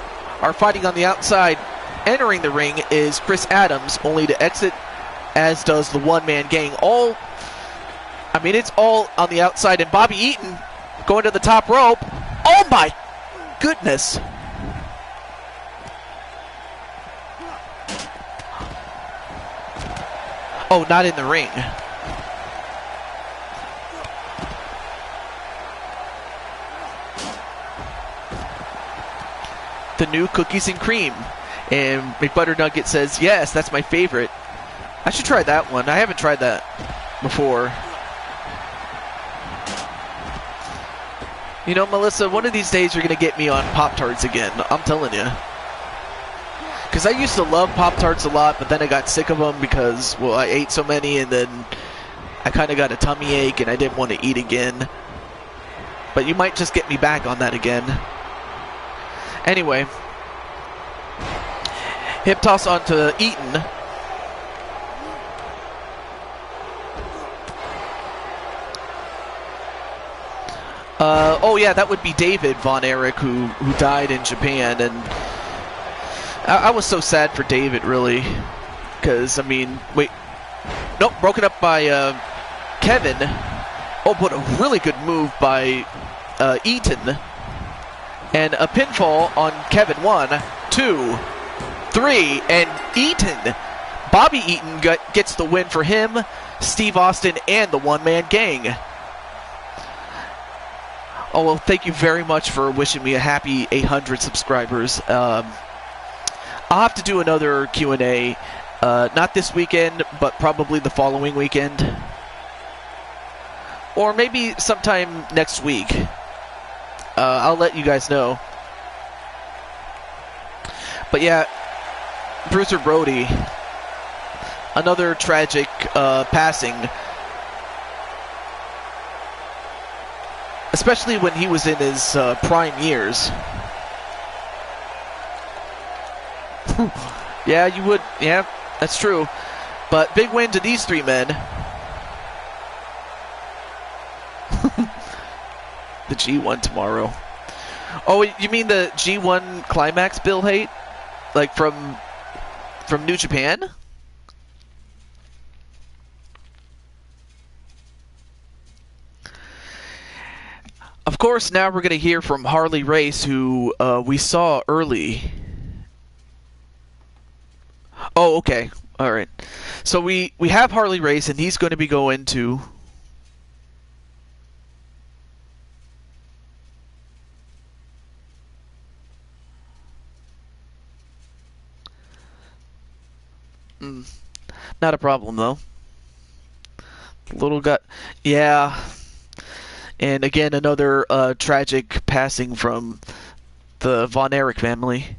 are fighting on the outside. Entering the ring is Chris Adams, only to exit, as does the one-man gang. It's all on the outside, and Bobby Eaton going to the top rope. Oh my goodness. Oh, not in the ring. The new cookies and cream. And McButternugget says, yes, that's my favorite. I should try that one. I haven't tried that before. You know, Melissa, one of these days you're going to get me on Pop-Tarts again. I'm telling you. Because I used to love Pop-Tarts a lot, but then I got sick of them because, well, I ate so many, and then I kind of got a tummy ache, and I didn't want to eat again. But you might just get me back on that again. Anyway. Hip toss onto Eaton. Yeah, that would be David Von Erich, who died in Japan, and I was so sad for David, really, because, nope, broken up by Kevin. Oh, but a really good move by Eaton, and a pinfall on Kevin. 1, 2, 3, and Eaton, Bobby Eaton gets the win for him, Steve Austin, and the one-man gang. Oh, well, thank you very much for wishing me a happy 800 subscribers. I'll have to do another Q&A, not this weekend, but probably the following weekend. Or maybe sometime next week. I'll let you guys know. But yeah, Bruiser Brody, another tragic passing. Especially when he was in his prime years. Yeah, you would. Yeah, that's true. But big win to these 3 men. The G1 tomorrow. Oh, you mean the G1 Climax Bill Hate? Like from New Japan? Of course, now we're going to hear from Harley Race, who we saw early. Oh, okay. All right. So we have Harley Race, and he's going to be going to... Not a problem, though. Little guy... Yeah... And again, another tragic passing from the Von Erich family.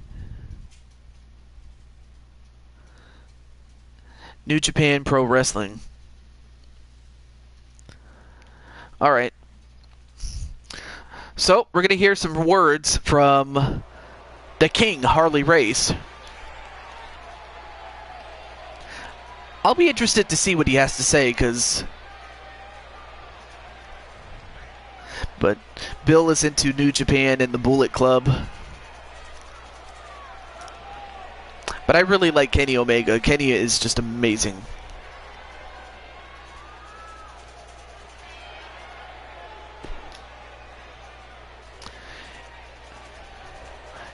New Japan Pro Wrestling. All right. So, we're going to hear some words from the King, Harley Race. I'll be interested to see what he has to say, because... But Bill is into New Japan and the Bullet Club. But I really like Kenny Omega. Kenny is just amazing.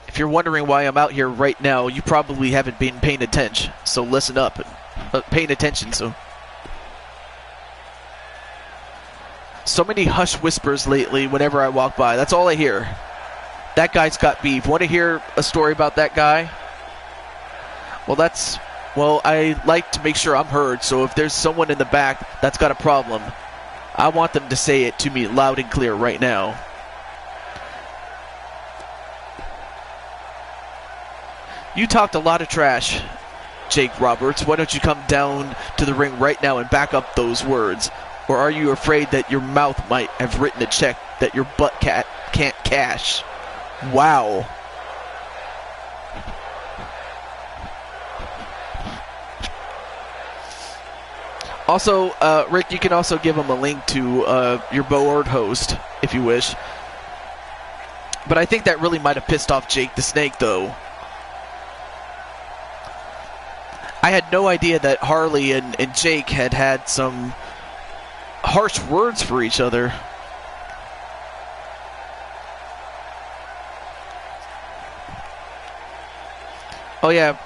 If you're wondering why I'm out here right now, you probably haven't been paying attention. So listen up. Paying attention, So many hush whispers lately whenever I walk by. That's all I hear. That guy's got beef. Want to hear a story about that guy? Well, I like to make sure I'm heard, so if there's someone in the back that's got a problem, I want them to say it to me loud and clear right now. You talked a lot of trash, Jake Roberts. Why don't you come down to the ring right now and back up those words? Or are you afraid that your mouth might have written a check that your butt can't cash? Wow. Also, Rick, you can also give him a link to your board host if you wish. But I think that really might have pissed off Jake the Snake, though. I had no idea that Harley and Jake had some harsh words for each other. Oh yeah,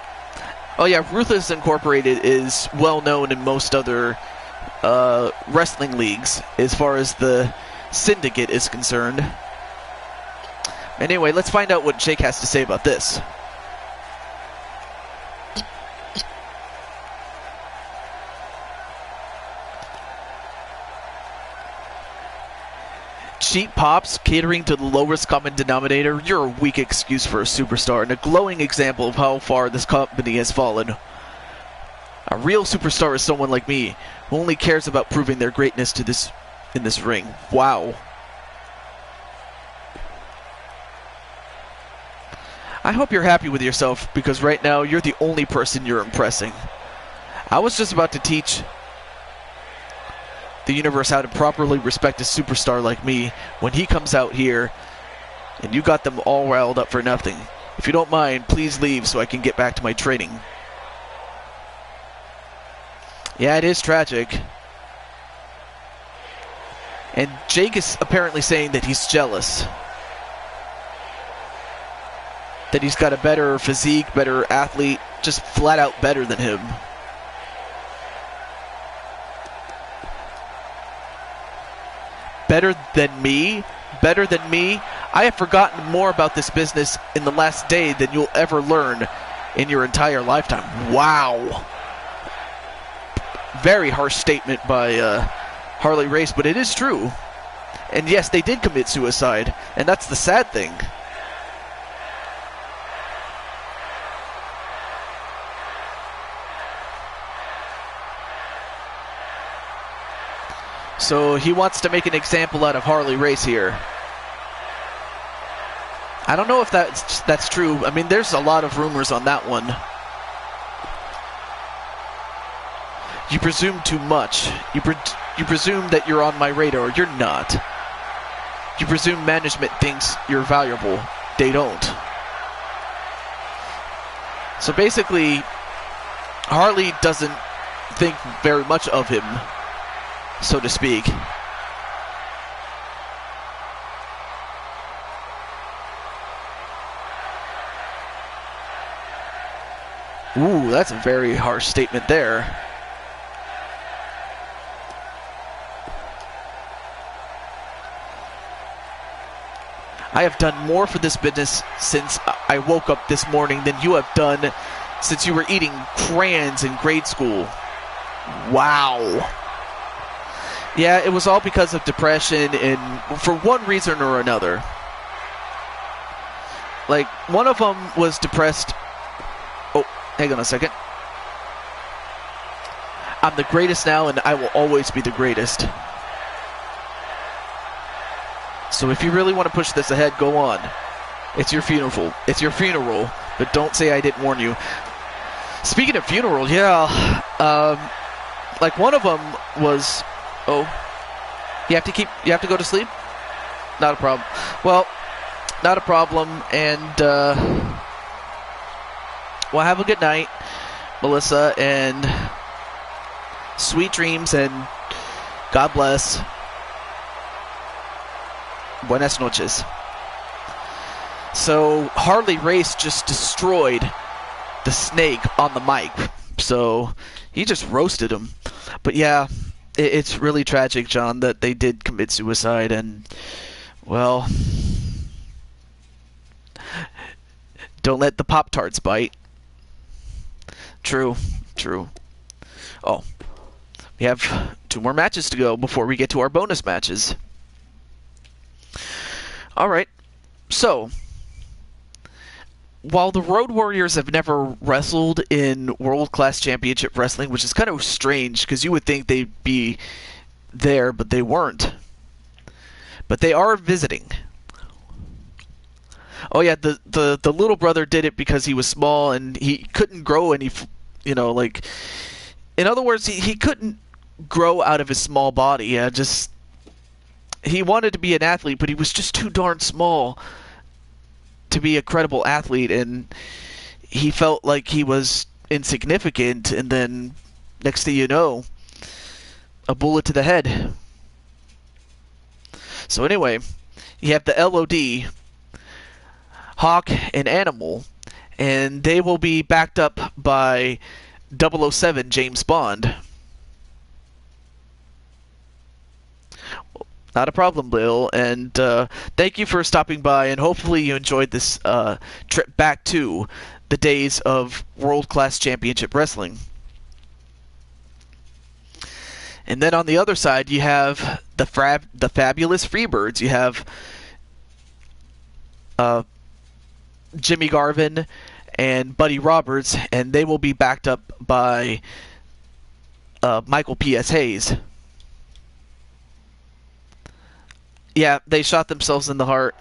Ruthless Incorporated is well known in most other wrestling leagues as far as the syndicate is concerned. Anyway, let's find out what Jake has to say about this. Cheap pops, catering to the lowest common denominator, you're a weak excuse for a superstar and a glowing example of how far this company has fallen. A real superstar is someone like me, who only cares about proving their greatness in this ring. Wow. I hope you're happy with yourself, because right now you're the only person you're impressing. I was just about to teach the universe how to properly respect a superstar like me when he comes out here, and you got them all riled up for nothing. If you don't mind, please leave so I can get back to my training. Yeah, it is tragic. And Jake is apparently saying that he's jealous. That he's got a better physique, better athlete, just flat out better than him. Better than me? Better than me? I have forgotten more about this business in the last day than you'll ever learn in your entire lifetime. Wow. Very harsh statement by Harley Race, but it is true. And yes, they did commit suicide, and that's the sad thing. So he wants to make an example out of Harley Race here. I don't know if that's true. I mean, there's a lot of rumors on that one. You presume too much. You presume that you're on my radar. You're not. You presume management thinks you're valuable. They don't. So basically, Harley doesn't think very much of him, so to speak. Ooh, that's a very harsh statement there. I have done more for this business since I woke up this morning than you have done since you were eating crayons in grade school. Wow. Yeah, it was all because of depression and for one reason or another. Like, one of them was depressed. Oh, hang on a second. I'm the greatest now and I will always be the greatest. So if you really want to push this ahead, go on. It's your funeral. It's your funeral, but don't say I didn't warn you. Speaking of funeral, yeah, like one of them was, oh, you have to go to sleep? Not a problem. Well, not a problem, and, well, have a good night, Melissa, and sweet dreams, and God bless. Buenas noches. So Harley Race just destroyed the Snake on the mic. So he just roasted him. But yeah, it's really tragic, John, that they did commit suicide. And, well, don't let the Pop-Tarts bite. True. Oh, we have 2 more matches to go before we get to our bonus matches. Alright, so, while the Road Warriors have never wrestled in World Class Championship Wrestling, which is kind of strange, because you would think they'd be there, but they weren't. But they are visiting. Oh yeah, the little brother did it because he was small, and he couldn't grow any, like, in other words, he couldn't grow out of his small body. He wanted to be an athlete, but he was just too darn small to be a credible athlete, and he felt like he was insignificant, and then next thing you know, a bullet to the head. So anyway, you have the LOD, Hawk and Animal, and they will be backed up by 007 James Bond. Not a problem, Bill, and thank you for stopping by, and hopefully you enjoyed this trip back to the days of world-class championship wrestling. And then on the other side, you have the fabulous Freebirds. You have Jimmy Garvin and Buddy Roberts, and they will be backed up by Michael P.S. Hayes. Yeah, they shot themselves in the heart.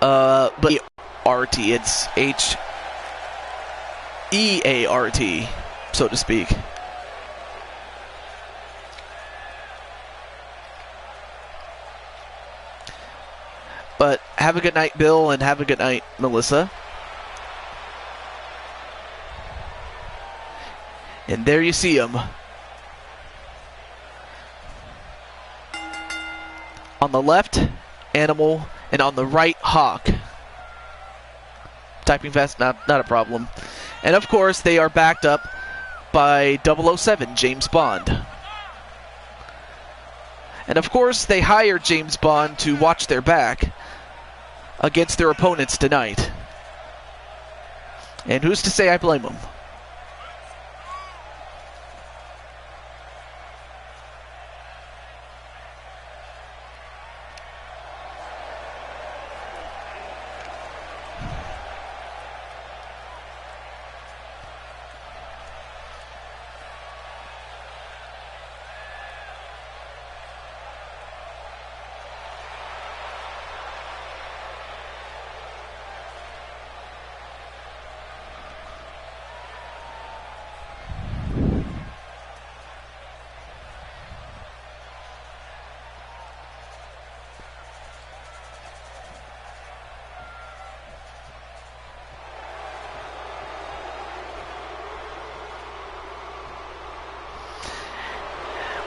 But RT, it's H-E-A-R-T, so to speak. But have a good night, Bill, and have a good night, Melissa. And there you see them. On the left, Animal, and on the right, Hawk. Typing fast, not a problem. And of course, they are backed up by 007, James Bond. And of course, they hired James Bond to watch their back against their opponents tonight. And who's to say I blame them?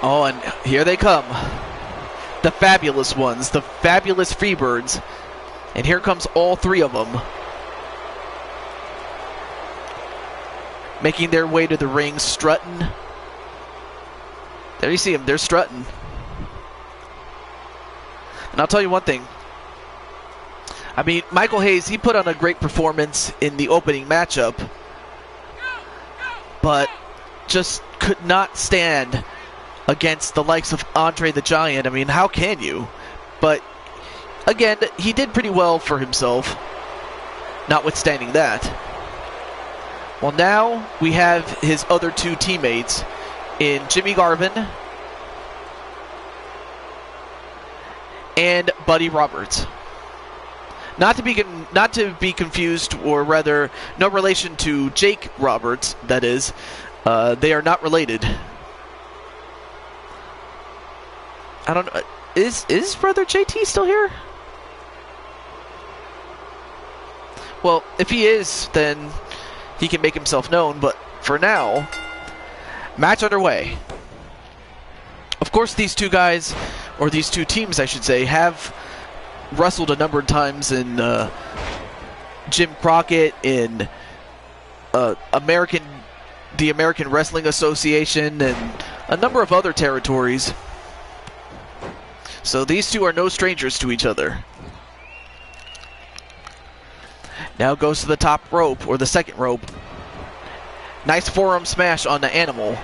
Oh, and here they come. The fabulous ones, the fabulous Freebirds. And here comes all three of them, making their way to the ring, strutting. There you see them, they're strutting. And I'll tell you one thing. I mean, Michael Hayes, he put on a great performance in the opening matchup, but just could not stand against the likes of Andre the Giant. I mean, how can you? But again, he did pretty well for himself, notwithstanding that. Well, now we have his other two teammates in Jimmy Garvin and Buddy Roberts. Not to be confused, or rather, no relation to Jake Roberts, that is. They are not related. I don't know. Is brother JT still here? Well, if he is, then he can make himself known. But for now, match underway. Of course, these two guys, or these two teams, I should say, have wrestled a number of times in Jim Crockett, in the American Wrestling Association, and a number of other territories. So these two are no strangers to each other. Now goes to the top rope, or the second rope. Nice forearm smash on the Animal.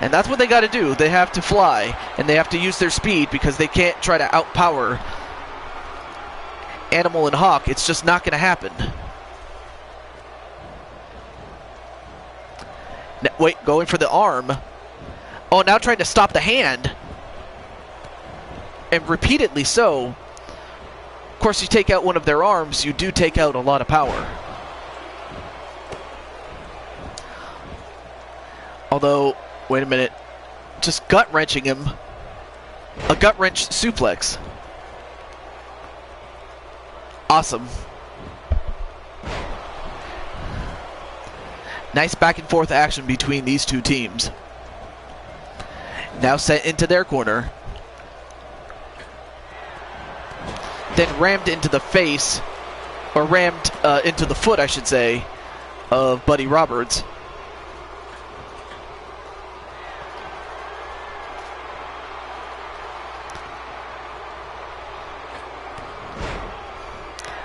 And that's what they got to do. They have to fly, and they have to use their speed, because they can't try to outpower Animal and Hawk. It's just not going to happen. Now, wait, going for the arm. Oh, now trying to stop the hand. And repeatedly so. Of course, you take out one of their arms, you do take out a lot of power. Although, wait a minute. just gut-wrenching him. A gut-wrench suplex. Awesome. Nice back and forth action between these two teams. Now sent into their corner. Then rammed into the face, or rammed into the foot, I should say, of Buddy Roberts.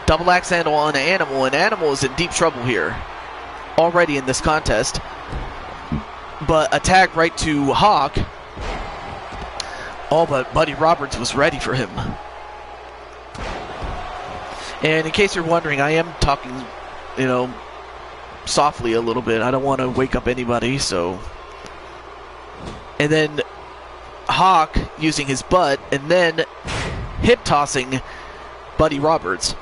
Double axe handle on Animal, and Animal is in deep trouble here already in this contest. But a tag right to Hawk. Oh, but Buddy Roberts was ready for him. And in case you're wondering, I am talking, softly a little bit. I don't want to wake up anybody, so. And then Hawk using his butt, and then hip tossing Buddy Roberts.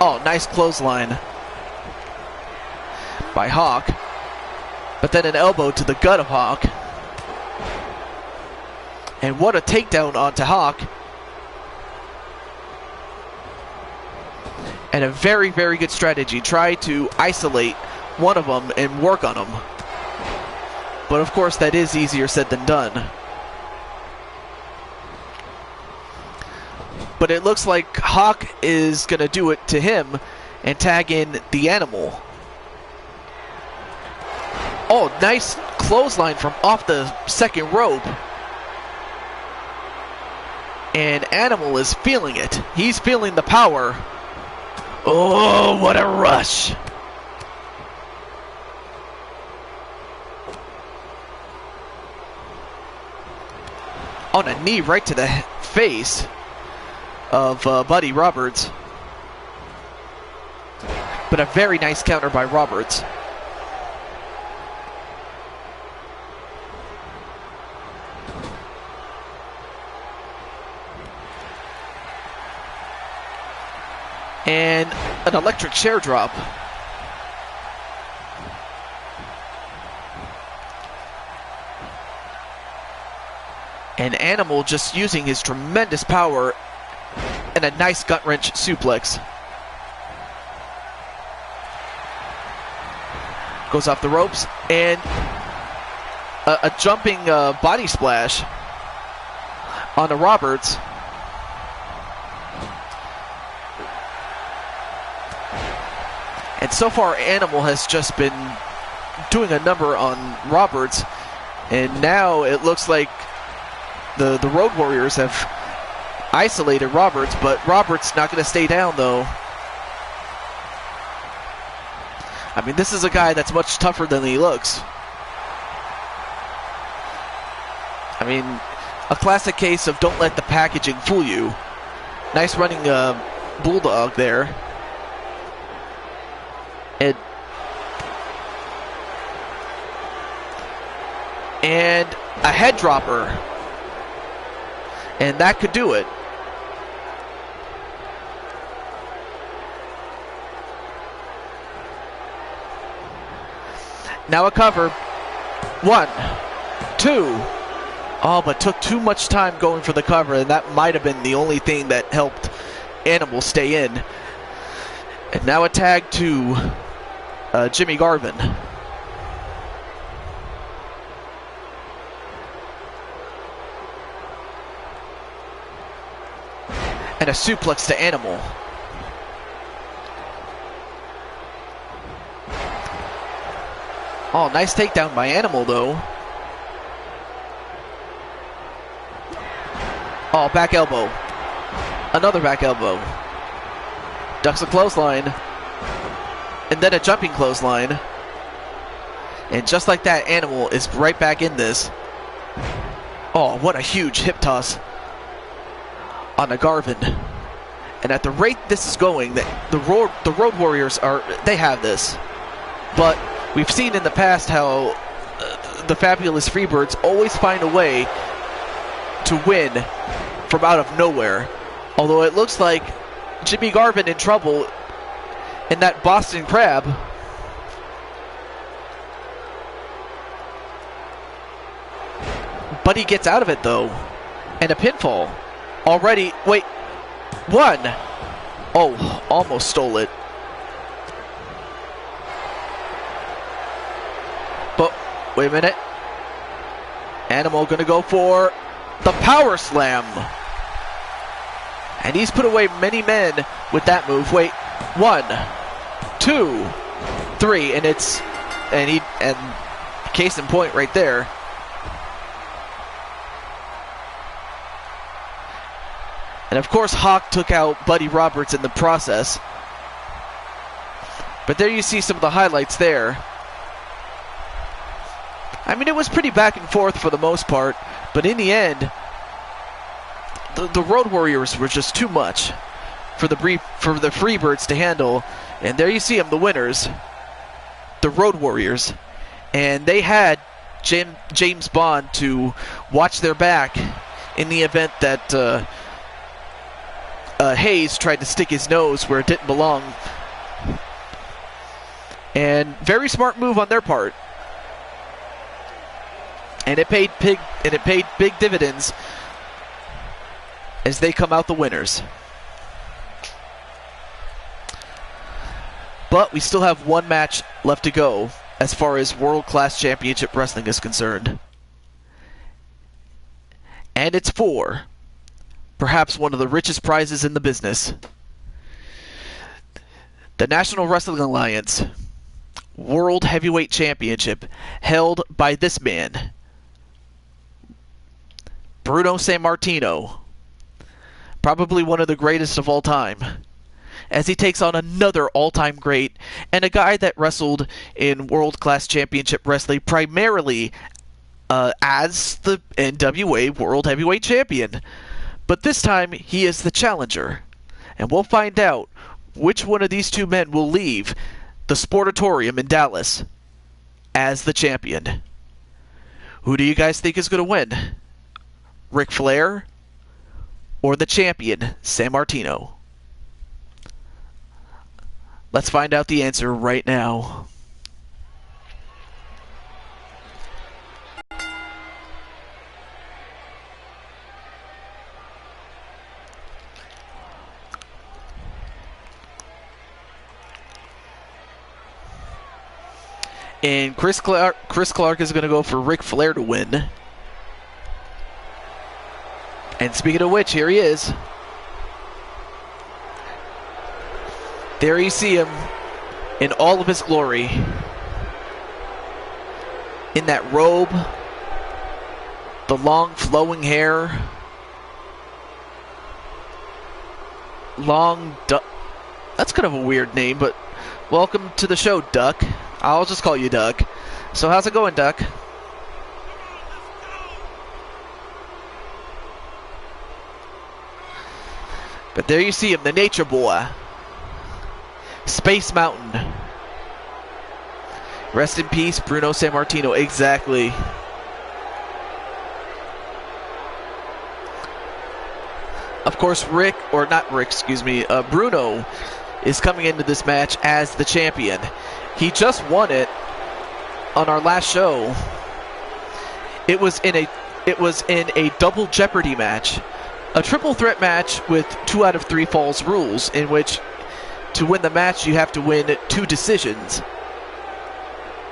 Oh, nice clothesline by Hawk. But then an elbow to the gut of Hawk. And what a takedown onto Hawk. And a very, very good strategy. Try to isolate one of them and work on them. But of course, that is easier said than done. But it looks like Hawk is going to do it to him and tag in the Animal. Oh, nice clothesline from off the second rope. And Animal is feeling it. He's feeling the power. Oh, what a rush. On a knee right to the face of Buddy Roberts. But a very nice counter by Roberts. And an electric chair drop. And Animal just using his tremendous power and a nice gut wrench suplex. Goes off the ropes and a jumping body splash onto Roberts. And so far, Animal has just been doing a number on Roberts, and now it looks like the Road Warriors have isolated Roberts, but Roberts not going to stay down, though. I mean, this is a guy that's much tougher than he looks. I mean, a classic case of don't let the packaging fool you. Nice running bulldog there. And a head dropper. And that could do it. Now a cover. 1, 2. Oh, but took too much time going for the cover, and that might have been the only thing that helped Animal stay in. And now a tag to Jimmy Garvin. And a suplex to Animal. Oh, nice takedown by Animal, though. Oh, back elbow. Another back elbow. Ducks a clothesline. And then a jumping clothesline. And just like that, Animal is right back in this. Oh, what a huge hip toss on a Garvin. And at the rate this is going, the Road Warriors they have this. But we've seen in the past how the Fabulous Freebirds always find a way to win from out of nowhere. Although it looks like Jimmy Garvin in trouble in that Boston Crab. But he gets out of it though. And a pinfall. Already, wait, one. Oh, almost stole it. But, wait a minute. Animal gonna go for the power slam. And he's put away many men with that move. Wait, 1, 2, 3, and case in point right there. And of course Hawk took out Buddy Roberts in the process. But there you see some of the highlights there. I mean, it was pretty back and forth for the most part, but in the end, the Road Warriors were just too much for the Freebirds to handle. And there you see them, the winners, the Road Warriors. And they had James Bond to watch their back in the event that Hayes tried to stick his nose where it didn't belong. And very smart move on their part. And it paid big dividends as they come out the winners. But we still have one match left to go as far as World Class Championship Wrestling is concerned. And it's for perhaps one of the richest prizes in the business. The National Wrestling Alliance World Heavyweight Championship, held by this man, Bruno Sammartino, probably one of the greatest of all time, as he takes on another all-time great and a guy that wrestled in World Class Championship Wrestling primarily as the NWA World Heavyweight Champion. But this time, he is the challenger. And we'll find out which one of these two men will leave the Sportatorium in Dallas as the champion. Who do you guys think is going to win? Ric Flair or the champion, Sammartino? Let's find out the answer right now. And Chris Clark is going to go for Ric Flair to win. And speaking of which, here he is. There you see him in all of his glory. In that robe, the long flowing hair, that's kind of a weird name, but welcome to the show, Duck. I'll just call you Duck. So how's it going, Duck? But there you see him, the Nature Boy. Space Mountain. Rest in peace, Bruno Sammartino. Exactly. Of course, Bruno is coming into this match as the champion. He just won it on our last show. It was in a double Jeopardy match, a triple threat match with 2 out of 3 falls rules, in which to win the match you have to win 2 decisions.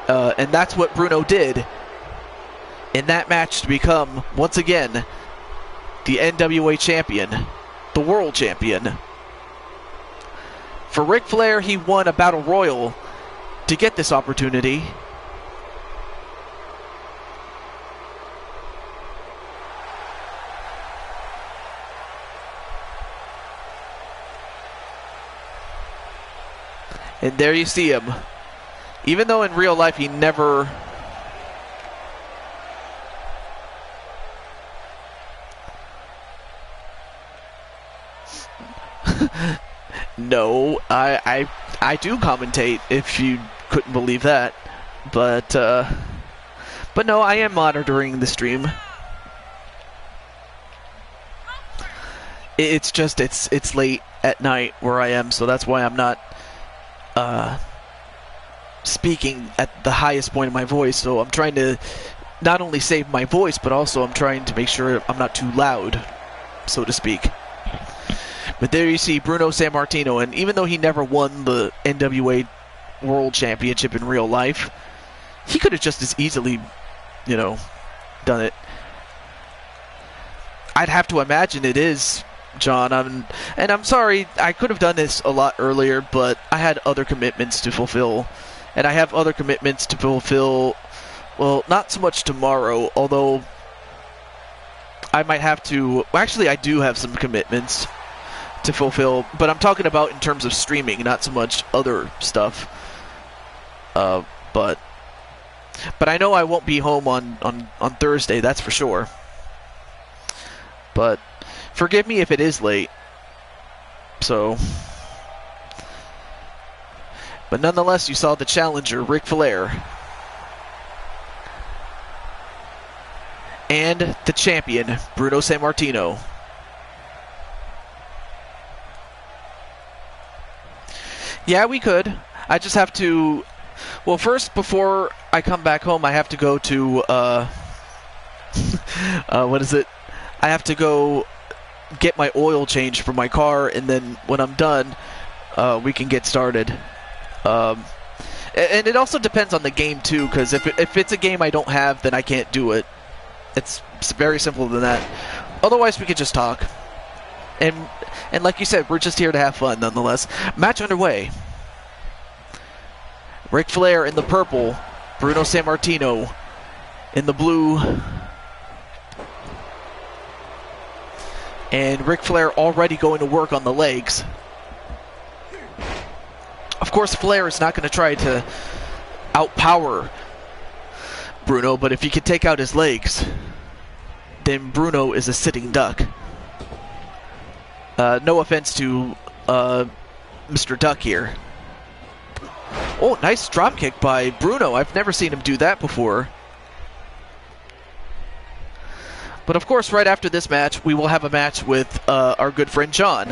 And that's what Bruno did in that match to become, once again, the NWA champion, the world champion. For Ric Flair, he won a battle royal to get this opportunity. And there you see him. Even though in real life he never... No, I do commentate, if you couldn't believe that. But no, I am monitoring the stream. It's just it's late at night where I am, so that's why I'm not speaking at the highest point of my voice. So I'm trying to not only save my voice, but also I'm trying to make sure I'm not too loud, so to speak. But there you see Bruno Sammartino, and even though he never won the NWA World Championship in real life, he could have just as easily, done it. I'd have to imagine it is, John. And I'm sorry, I could have done this a lot earlier, but I had other commitments to fulfill. And I have other commitments to fulfill, well, not so much tomorrow, although I might have to... Actually, I do have some commitments to fulfill, but I'm talking about in terms of streaming, not so much other stuff. But I know I won't be home on Thursday, that's for sure. But forgive me if it is late. So, but nonetheless, you saw the challenger, Ric Flair, and the champion, Bruno Sammartino. Yeah, we could. I just have to... Well, first, before I come back home, I have to go to... what is it? I have to go get my oil changed for my car, and then when I'm done, we can get started. And it also depends on the game, too, because if it's a game I don't have, then I can't do it. It's very simple than that. Otherwise, we could just talk. And like you said, we're just here to have fun, nonetheless. Match underway. Ric Flair in the purple. Bruno Sammartino in the blue. And Ric Flair already going to work on the legs. Of course, Flair is not going to try to outpower Bruno, but if he can take out his legs, then Bruno is a sitting duck. No offense to Mr. Duck here. Oh, nice dropkick by Bruno. I've never seen him do that before. But of course, right after this match, we will have a match with our good friend John.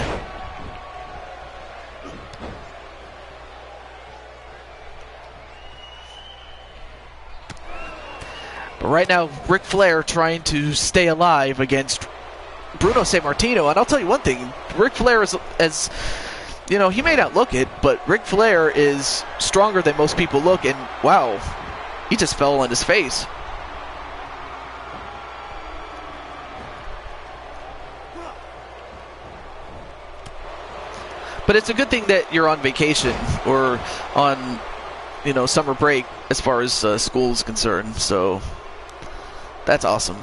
But right now, Ric Flair trying to stay alive against Bruno Sammartino. And I'll tell you one thing, Ric Flair is, as he may not look it, but Ric Flair is stronger than most people look. And wow, he just fell on his face. But it's a good thing that you're on vacation or on, summer break as far as school is concerned. So that's awesome.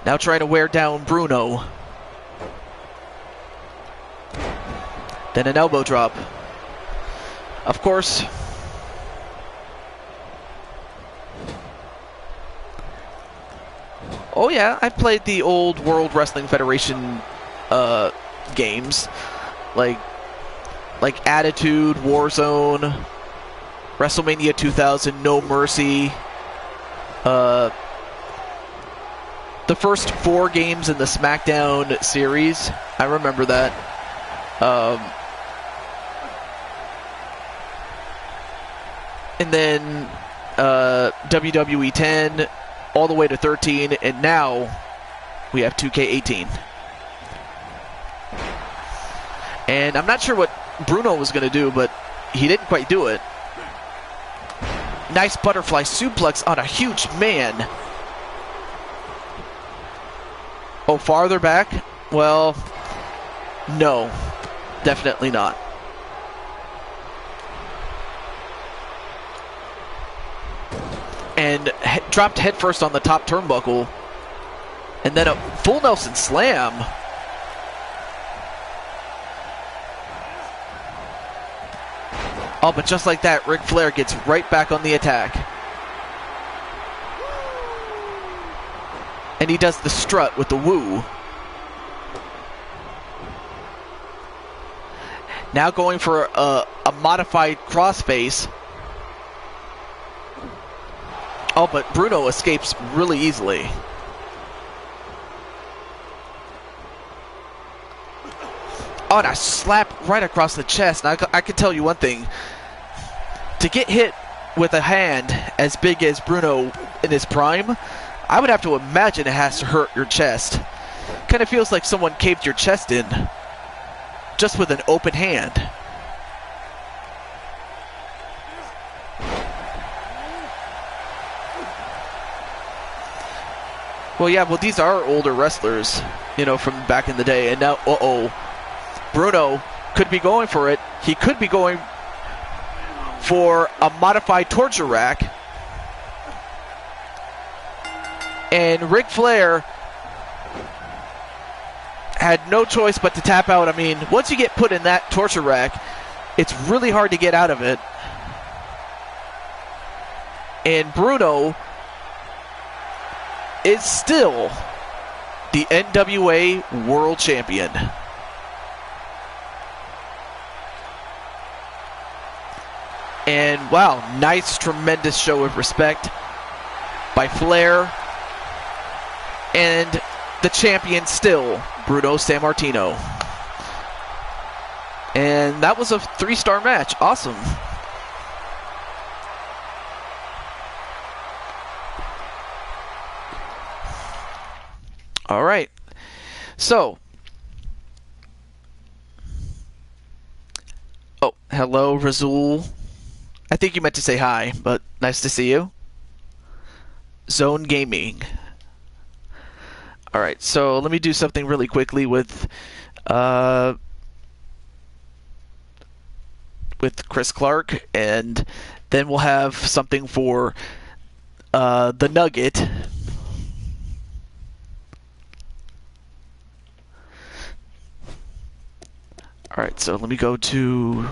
Now trying to wear down Bruno. Then an elbow drop. Of course. Oh yeah, I've played the old World Wrestling Federation games. Like Attitude, Warzone, WrestleMania 2000, No Mercy. The first 4 games in the SmackDown series, I remember that. And then WWE 10, all the way to 13, and now we have 2K18. And I'm not sure what Bruno was going to do, but he didn't quite do it. Nice butterfly suplex on a huge man. Oh, farther back? Well, no, definitely not. And dropped headfirst on the top turnbuckle. And then a full Nelson slam. Oh, but just like that, Ric Flair gets right back on the attack. And he does the strut with the woo. Now going for a modified crossface. Oh, but Bruno escapes really easily. Oh, and a slap right across the chest. And I can tell you one thing. To get hit with a hand as big as Bruno in his prime, I would have to imagine it has to hurt your chest. Kind of feels like someone caved your chest in just with an open hand. Well, yeah, well, these are older wrestlers, you know, from back in the day. And now, Bruno could be going for it. He could be going for a modified torture rack. And Ric Flair had no choice but to tap out. I mean, once you get put in that torture rack, it's really hard to get out of it. And Bruno is still the NWA World Champion. And wow, nice, tremendous show of respect by Flair. And the champion still, Bruno Sammartino. And that was a 3-star match. Awesome. All right. So. Oh, hello, Razul. I think you meant to say hi, but nice to see you. Zone Gaming. All right, so let me do something really quickly with Chris Clark, and then we'll have something for the Nugget. All right, so let me go to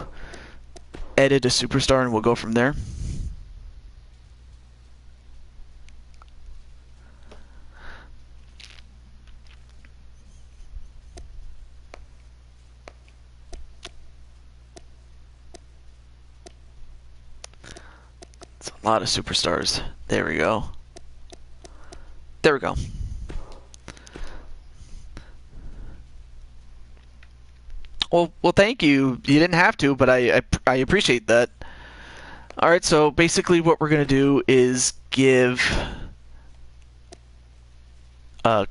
edit a superstar, and we'll go from there. It's a lot of superstars. There we go. There we go. Well, thank you. You didn't have to, but I appreciate that. All right, so basically what we're going to do is give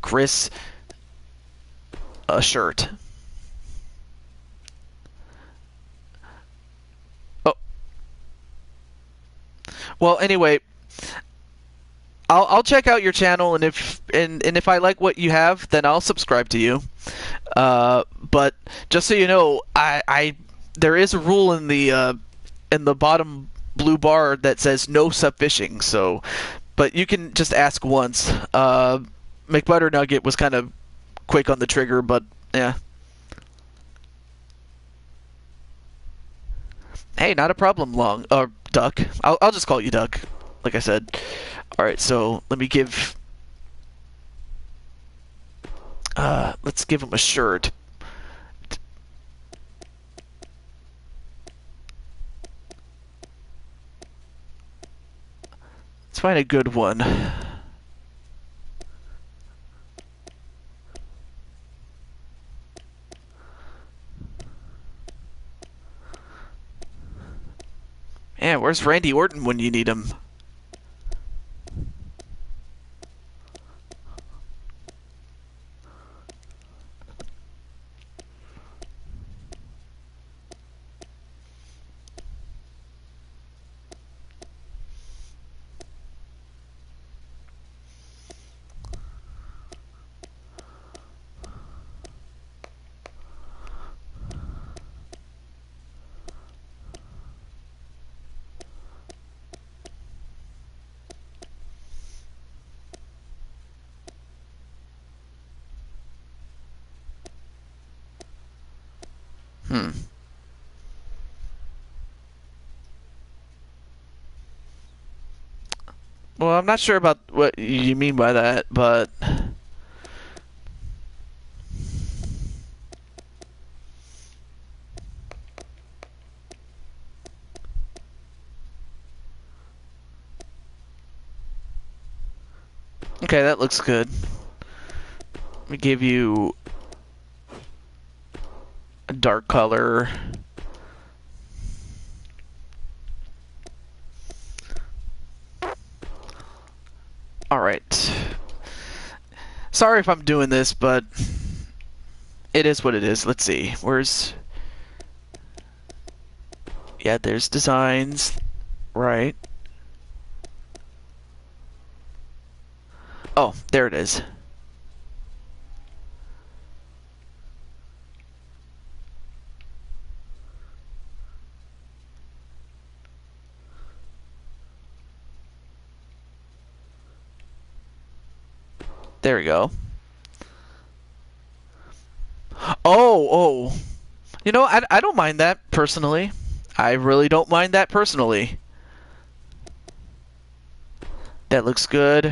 Chris a shirt. Oh. Well, anyway, I'll check out your channel, and if I like what you have, then I'll subscribe to you. But just so you know, there is a rule in the bottom blue bar that says no subfishing. So, but you can just ask once. McButter Nugget was kind of quick on the trigger, but yeah. Hey, not a problem, Duck. I'll just call you Duck, like I said. All right, so let me give. Let's give him a shirt. Let's find a good one. Man, where's Randy Orton when you need him? Well, I'm not sure about what you mean by that, but okay, that looks good. Let me give you dark color. Alright. Sorry if I'm doing this, but it is what it is. Let's see. Where's... Yeah, there's designs. Right. Oh, there it is. There we go. Oh. You know, I don't mind that personally. I really don't mind that personally. That looks good.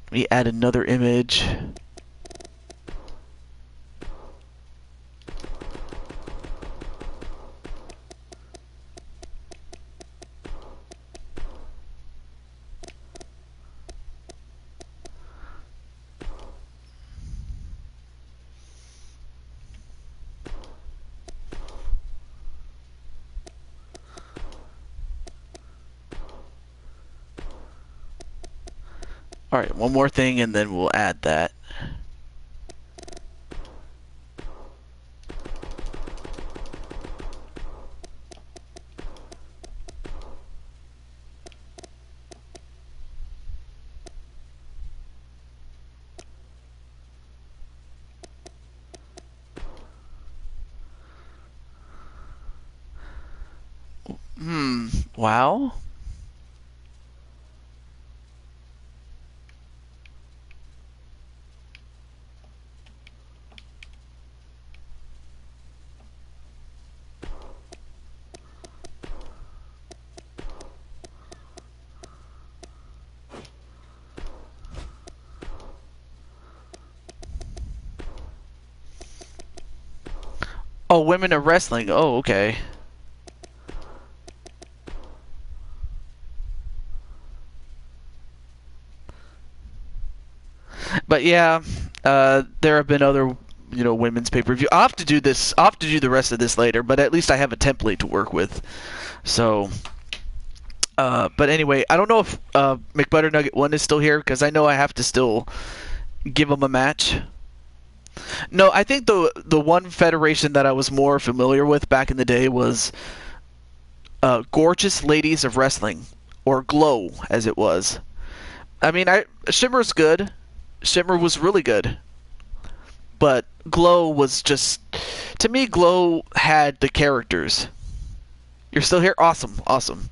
Let me add another image. Alright, one more thing and then we'll add that. Wow. Oh, women are wrestling. Oh, okay. But yeah, there have been other, women's pay-per-view. I'll have to do this. I'll have to do the rest of this later, but at least I have a template to work with. So, but anyway, I don't know if McButternugget 1 is still here because I know I have to still give him a match. No, I think the one federation that I was more familiar with back in the day was Gorgeous Ladies of Wrestling, or Glow, as it was. I mean, Shimmer's good. Shimmer was really good. But Glow was just... To me, Glow had the characters. You're still here? Awesome, awesome.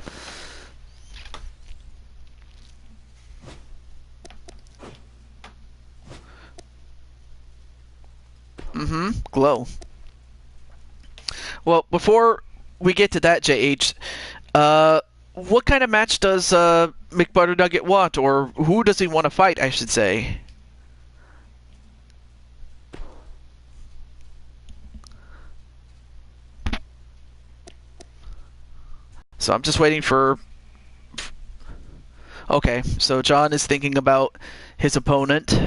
Glow. Well, before we get to that, JH, what kind of match does McButternugget want, or who does he want to fight, I should say? So I'm just waiting for... Okay, so John is thinking about his opponent.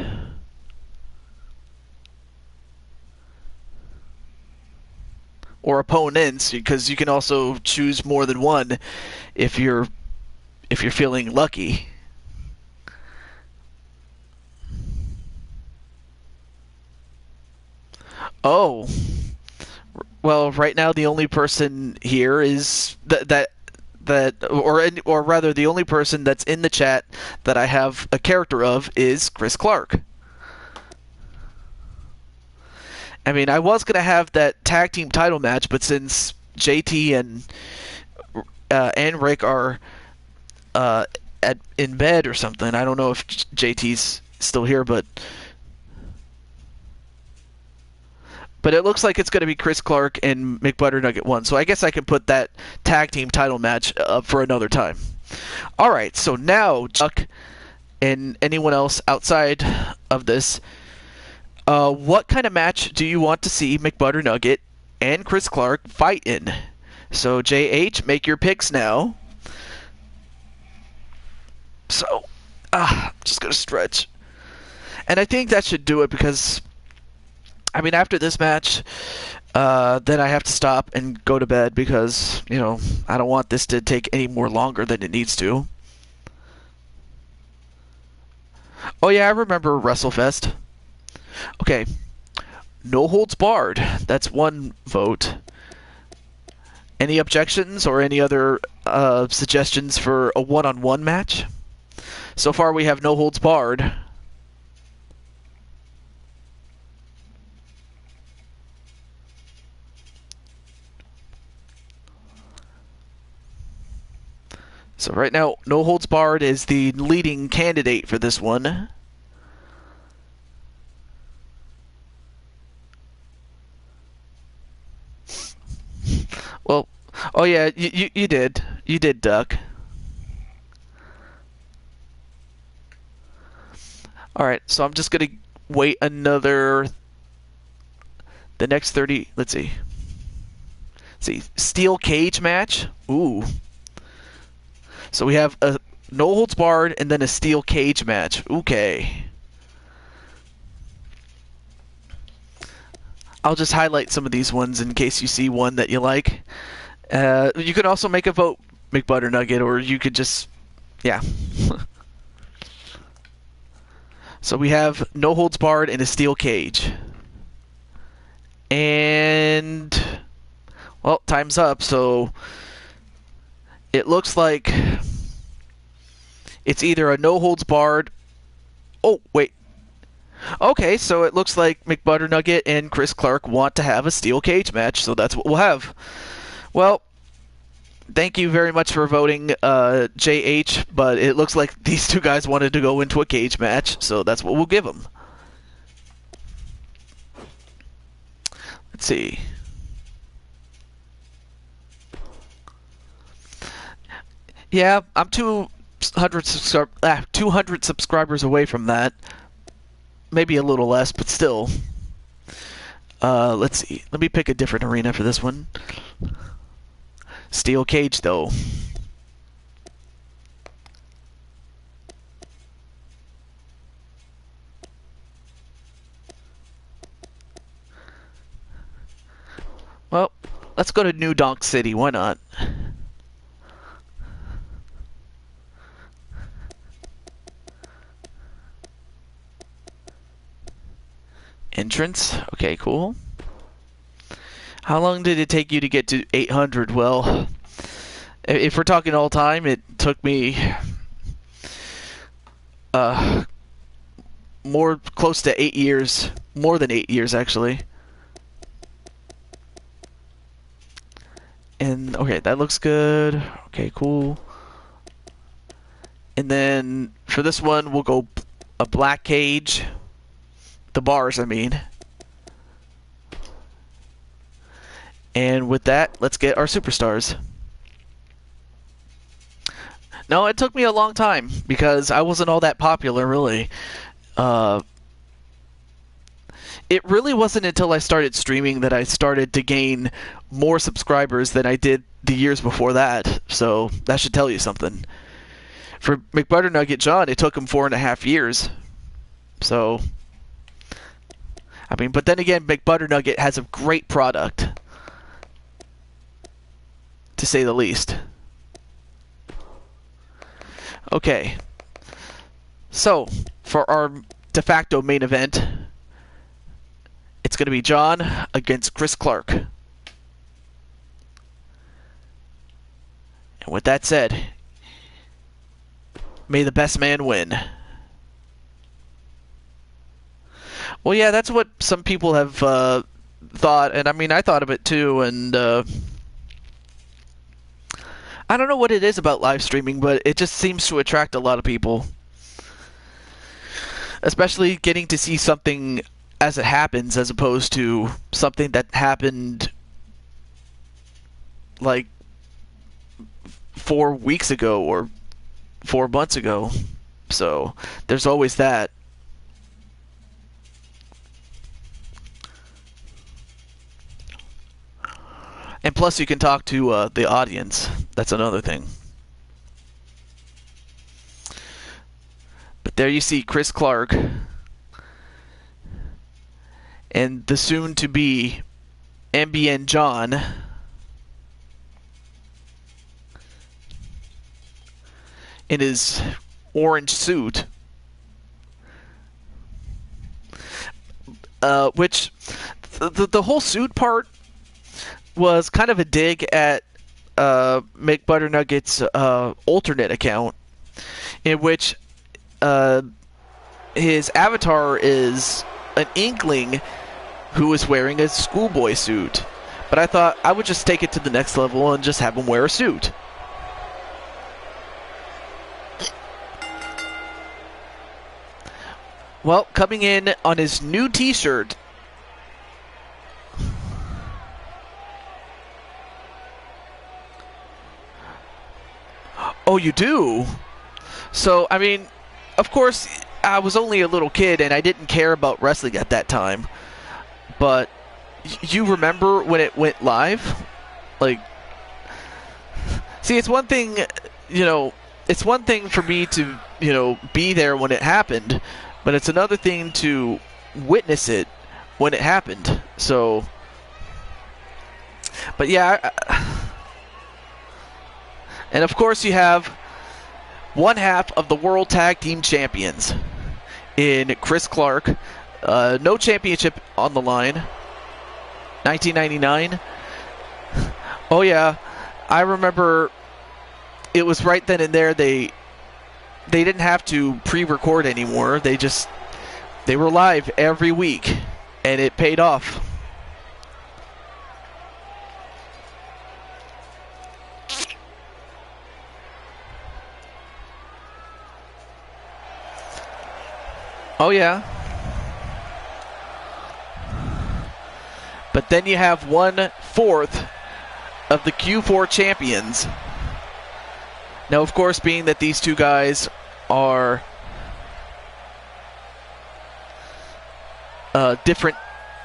Or opponents, because you can also choose more than one if you're feeling lucky. Oh, well, right now the only person here is or rather the only person that's in the chat that I have a character of is Chris Clark. I mean, I was gonna have that tag team title match, but since JT and Rick are in bed or something, I don't know if JT's still here, but it looks like it's going to be Chris Clark and McButternugget 1. So I guess I can put that tag team title match up for another time. All right, so now Chuck and anyone else outside of this, what kind of match do you want to see McButternugget and Chris Clark fight in? So JH, make your picks now. So, I'm just going to stretch. And I think that should do it because I mean, after this match, then I have to stop and go to bed because, I don't want this to take any more longer than it needs to. Oh yeah, I remember WrestleFest. Okay, no holds barred. That's one vote. Any objections or any other suggestions for a one-on-one match? So far we have no holds barred. So right now, no holds barred is the leading candidate for this one. Well, oh yeah, you did. You did, Duck. Alright, so I'm just gonna wait the next 30, let's see. Steel cage match? Ooh. So we have a no holds barred and then a steel cage match. Okay. I'll just highlight some of these ones in case you see one that you like. You can also make a vote, McButternugget, or you could just, yeah. So we have no holds barred and a steel cage. And, well, time's up, so it looks like it's either a no holds barred. Oh, wait. Okay, so it looks like McButternugget and Chris Clark want to have a steel cage match, so that's what we'll have. Well, thank you very much for voting, JH, but it looks like these two guys wanted to go into a cage match, so that's what we'll give them. Let's see. Yeah, I'm 200 subscribers away from that. Maybe a little less, but still. Let's see. Let me pick a different arena for this one. Steel cage, though. Well, let's go to New Donk City. Why not? Entrance. Okay, cool. How long did it take you to get to 800? Well, if we're talking all time, it took me more close to 8 years. More than 8 years, actually. And, okay, that looks good. Okay, cool. And then, for this one, we'll go a black cage. The bars, I mean. And with that, let's get our superstars. No, it took me a long time because I wasn't all that popular, really. It really wasn't until I started streaming that I started to gain more subscribers than I did the years before that. So that should tell you something. For McButternugget John, it took him 4.5 years. So, I mean, but then again, McButternugget has a great product, to say the least. Okay. So, for our de facto main event, it's going to be John against Chris Clark. And with that said, may the best man win. Well, yeah, that's what some people have thought, and I mean, I thought of it too, and I don't know what it is about live streaming, but it just seems to attract a lot of people. Especially getting to see something as it happens, as opposed to something that happened like 4 weeks ago or 4 months ago. So there's always that. And plus you can talk to the audience. That's another thing. But there you see Chris Clark. and the soon-to-be MBN John in his orange suit, which the whole suit part was kind of a dig at McButternugget's alternate account, in which his avatar is an Inkling who is wearing a schoolboy suit. But I thought I would just take it to the next level and just have him wear a suit. Well, coming in on his new t-shirt, oh, you do? So, I mean, of course, I was only a little kid and I didn't care about wrestling at that time. But you remember when it went live? Like, see, it's one thing, it's one thing for me to, be there when it happened, but it's another thing to witness it when it happened. So, but yeah, and of course you have one half of the World Tag Team Champions in Chris Clark. No championship on the line. 1999. Oh yeah, I remember it was right then and there. They didn't have to pre-record anymore. They were live every week, and it paid off. Oh yeah. But then you have 1/4 of the Q4 champions. Now, of course, being that these two guys are different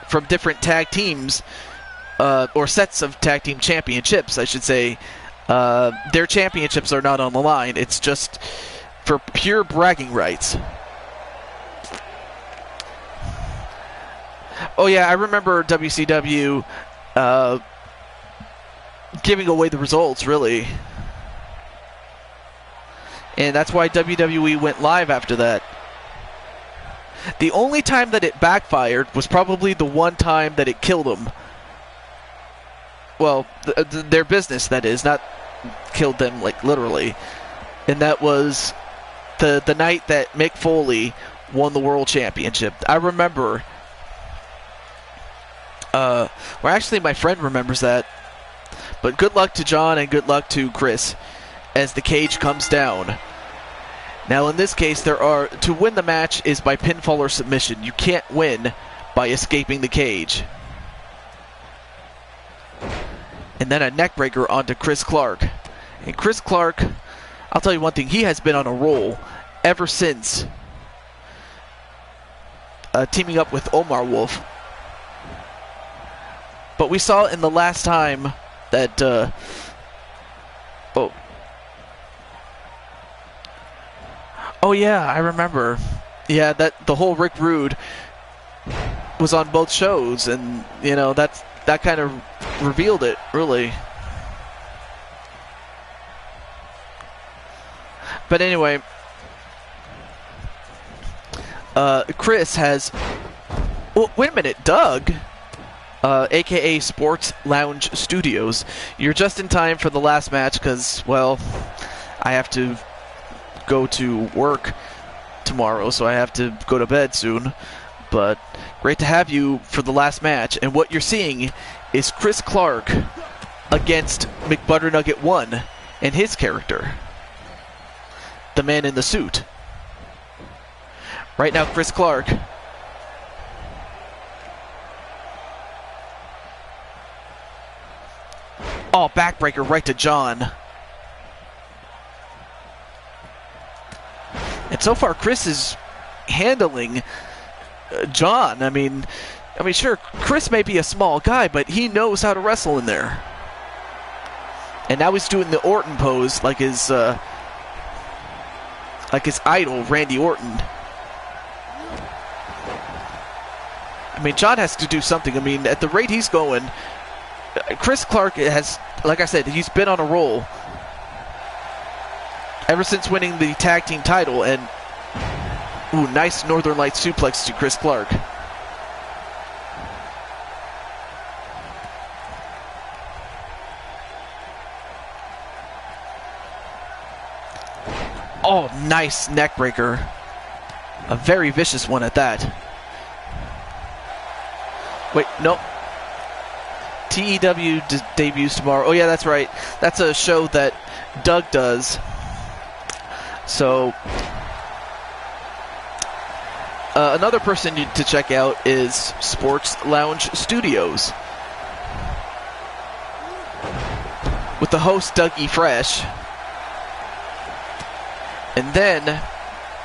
from different tag teams, or sets of tag team championships, I should say, their championships are not on the line. It's just for pure bragging rights. Oh yeah, I remember WCW giving away the results, really. And that's why WWE went live after that. The only time that it backfired was probably the one time that it killed them. Well, their business, that is, not killed them, like, literally. And that was the night that Mick Foley won the World Championship. I remember... well, actually, my friend remembers that. But good luck to John and good luck to Chris as the cage comes down. Now, in this case, to win the match is by pinfall or submission. You can't win by escaping the cage. And then a neckbreaker onto Chris Clark. And Chris Clark, I'll tell you one thing, he has been on a roll ever since teaming up with Omar Wolf. But we saw in the last time that... Oh yeah, I remember. Yeah, that the whole Rick Rude was on both shows, and that kind of revealed it, really. But anyway, Chris has... Well, wait a minute, Doug, aka Sports Lounge Studios. You're just in time for the last match because, well, I have to go to work tomorrow, so I have to go to bed soon. But great to have you for the last match. And what you're seeing is Chris Clark against McButternugget 1 and his character, the man in the suit. Right now, Chris Clark backbreaker right to John. And so far, Chris is handling John. I mean, sure, Chris may be a small guy, but he knows how to wrestle in there. And now he's doing the Orton pose like his idol, Randy Orton. I mean, John has to do something. I mean, at the rate he's going, Chris Clark has, like I said, he's been on a roll ever since winning the tag team title. And, ooh, nice Northern Lights suplex to Chris Clark. Oh, nice neck breaker. A very vicious one at that. Wait, no. TEW debuts tomorrow. Oh, yeah, that's right. That's a show that Doug does. So, another person to check out is Sports Lounge Studios, with the host Doug E. Fresh. And then,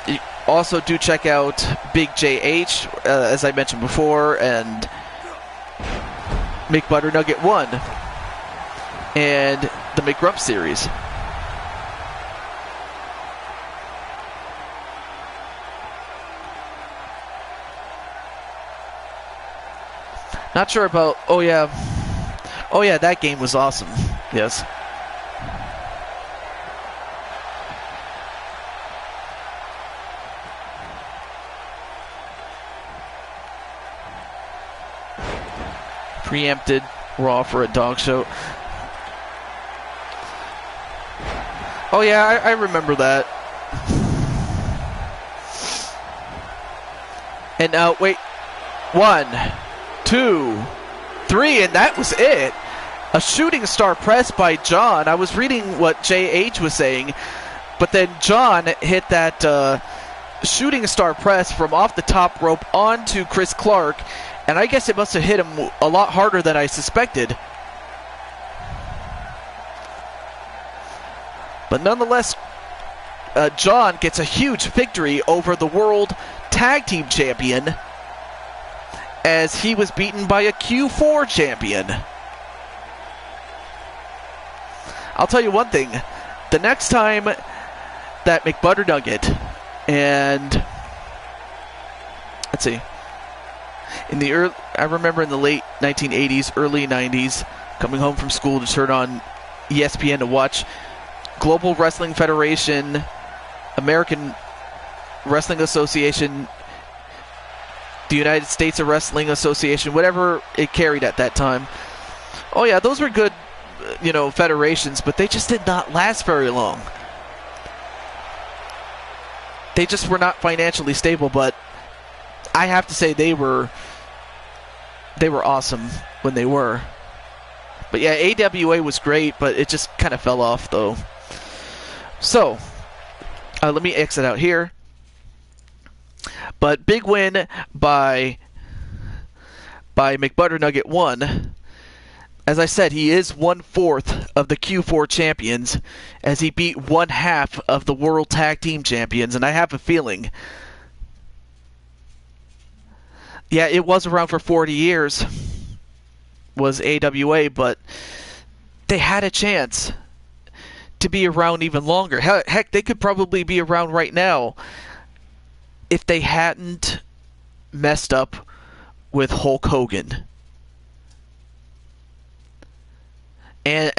you also do check out Big JH, as I mentioned before, and McButternugget 1, and the McGrump series. Not sure about, oh yeah, that game was awesome, yes. Preempted Raw for a dog show. Oh yeah, I remember that. And now, wait. 1, 2, 3, and that was it. A shooting star press by John. I was reading what JH was saying, but then John hit that shooting star press from off the top rope onto Chris Clark, and I guess it must have hit him a lot harder than I suspected. But nonetheless, John gets a huge victory over the World Tag Team Champion, as he was beaten by a Q4 champion. I'll tell you one thing. The next time that McButternugget and... let's see. I remember in the late 1980s, early 90s, coming home from school to turn on ESPN to watch Global Wrestling Federation, American Wrestling Association, the United States of Wrestling Association, whatever it carried at that time. Oh yeah, those were good, federations, but they just did not last very long. They just were not financially stable, but I have to say they were awesome when they were. But yeah, AWA was great, but it just kind of fell off though. So, let me exit out here. But big win by McButternugget 1. As I said, he is 1/4 of the Q4 champions, as he beat 1/2 of the World Tag Team Champions, and I have a feeling, yeah, it was around for 40 years, was AWA, but they had a chance to be around even longer. Heck, they could probably be around right now if they hadn't messed up with Hulk Hogan. And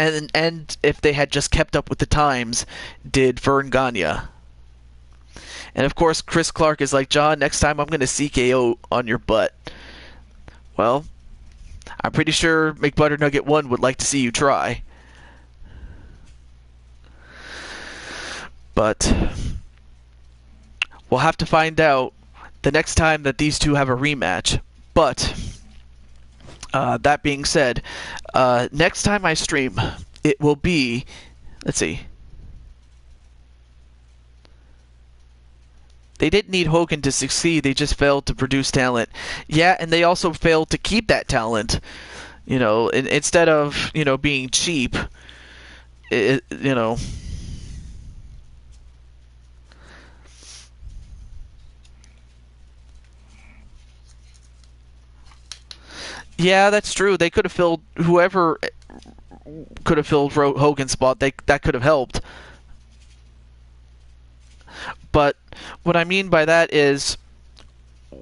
if they had just kept up with the times, did Vern Gagne. And of course, Chris Clark is like, John, next time I'm going to CKO on your butt. Well, I'm pretty sure McButternugget 1 would like to see you try. But we'll have to find out the next time that these two have a rematch. But that being said, next time I stream, it will be, let's see. They didn't need Hogan to succeed, they just failed to produce talent. Yeah, and they also failed to keep that talent. Instead of, being cheap, Yeah, that's true. They could have filled whoever could have filled Hogan's spot. That could have helped. But what I mean by that is,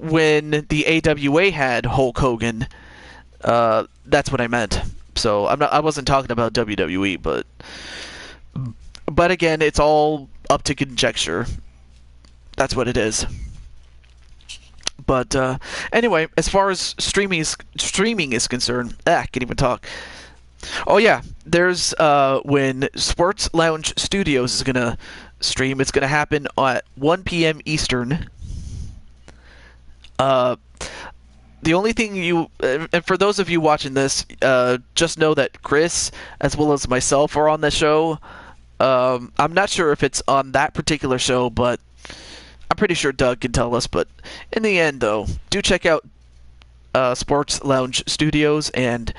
when the AWA had Hulk Hogan, that's what I meant. So I wasn't talking about WWE, but again, it's all up to conjecture. That's what it is. But anyway, as far as streaming is concerned, I can't even talk. Oh yeah, there's when Sports Lounge Studios is gonna stream. It's gonna happen at 1 p.m. Eastern. The only thing and for those of you watching this, just know that Chris as well as myself are on the show. I'm not sure if it's on that particular show, but I'm pretty sure Doug can tell us. But in the end, though, do check out Sports Lounge Studios and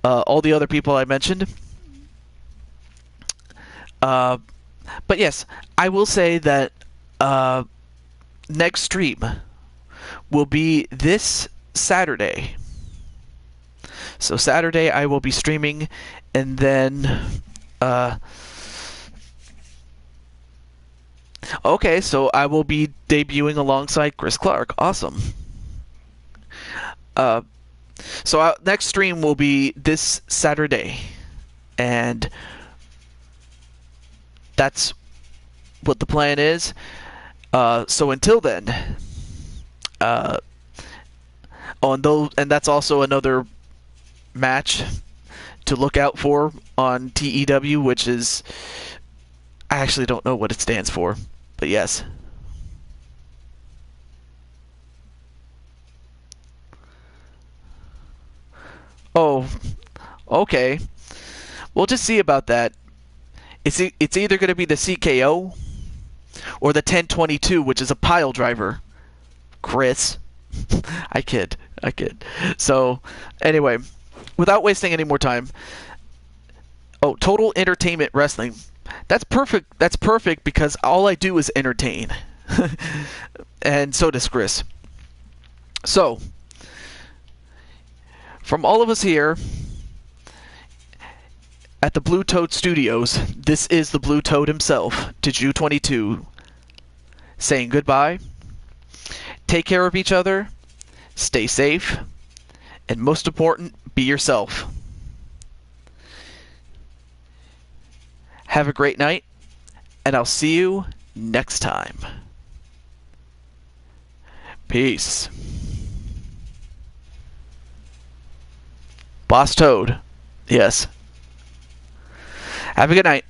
all the other people I mentioned. But yes, I will say that next stream will be this Saturday. So Saturday I will be streaming, and then okay, so I will be debuting alongside Chris Clark. Awesome. So our next stream will be this Saturday, and that's what the plan is. So until then, and that's also another match to look out for on TEW, which is, I actually don't know what it stands for, but yes. Oh, okay. We'll just see about that. It's either going to be the CKO or the 1022, which is a pile driver. Chris. I kid. So, anyway, without wasting any more time. Oh, Total Entertainment Wrestling. That's perfect. That's perfect because all I do is entertain. And so does Chris. So, from all of us here at the Blue Toad Studios, this is the Blue Toad himself, Tiju22, saying goodbye. Take care of each other, stay safe, and most important, be yourself. Have a great night, and I'll see you next time. Peace. Boss Toad. Yes. Have a good night.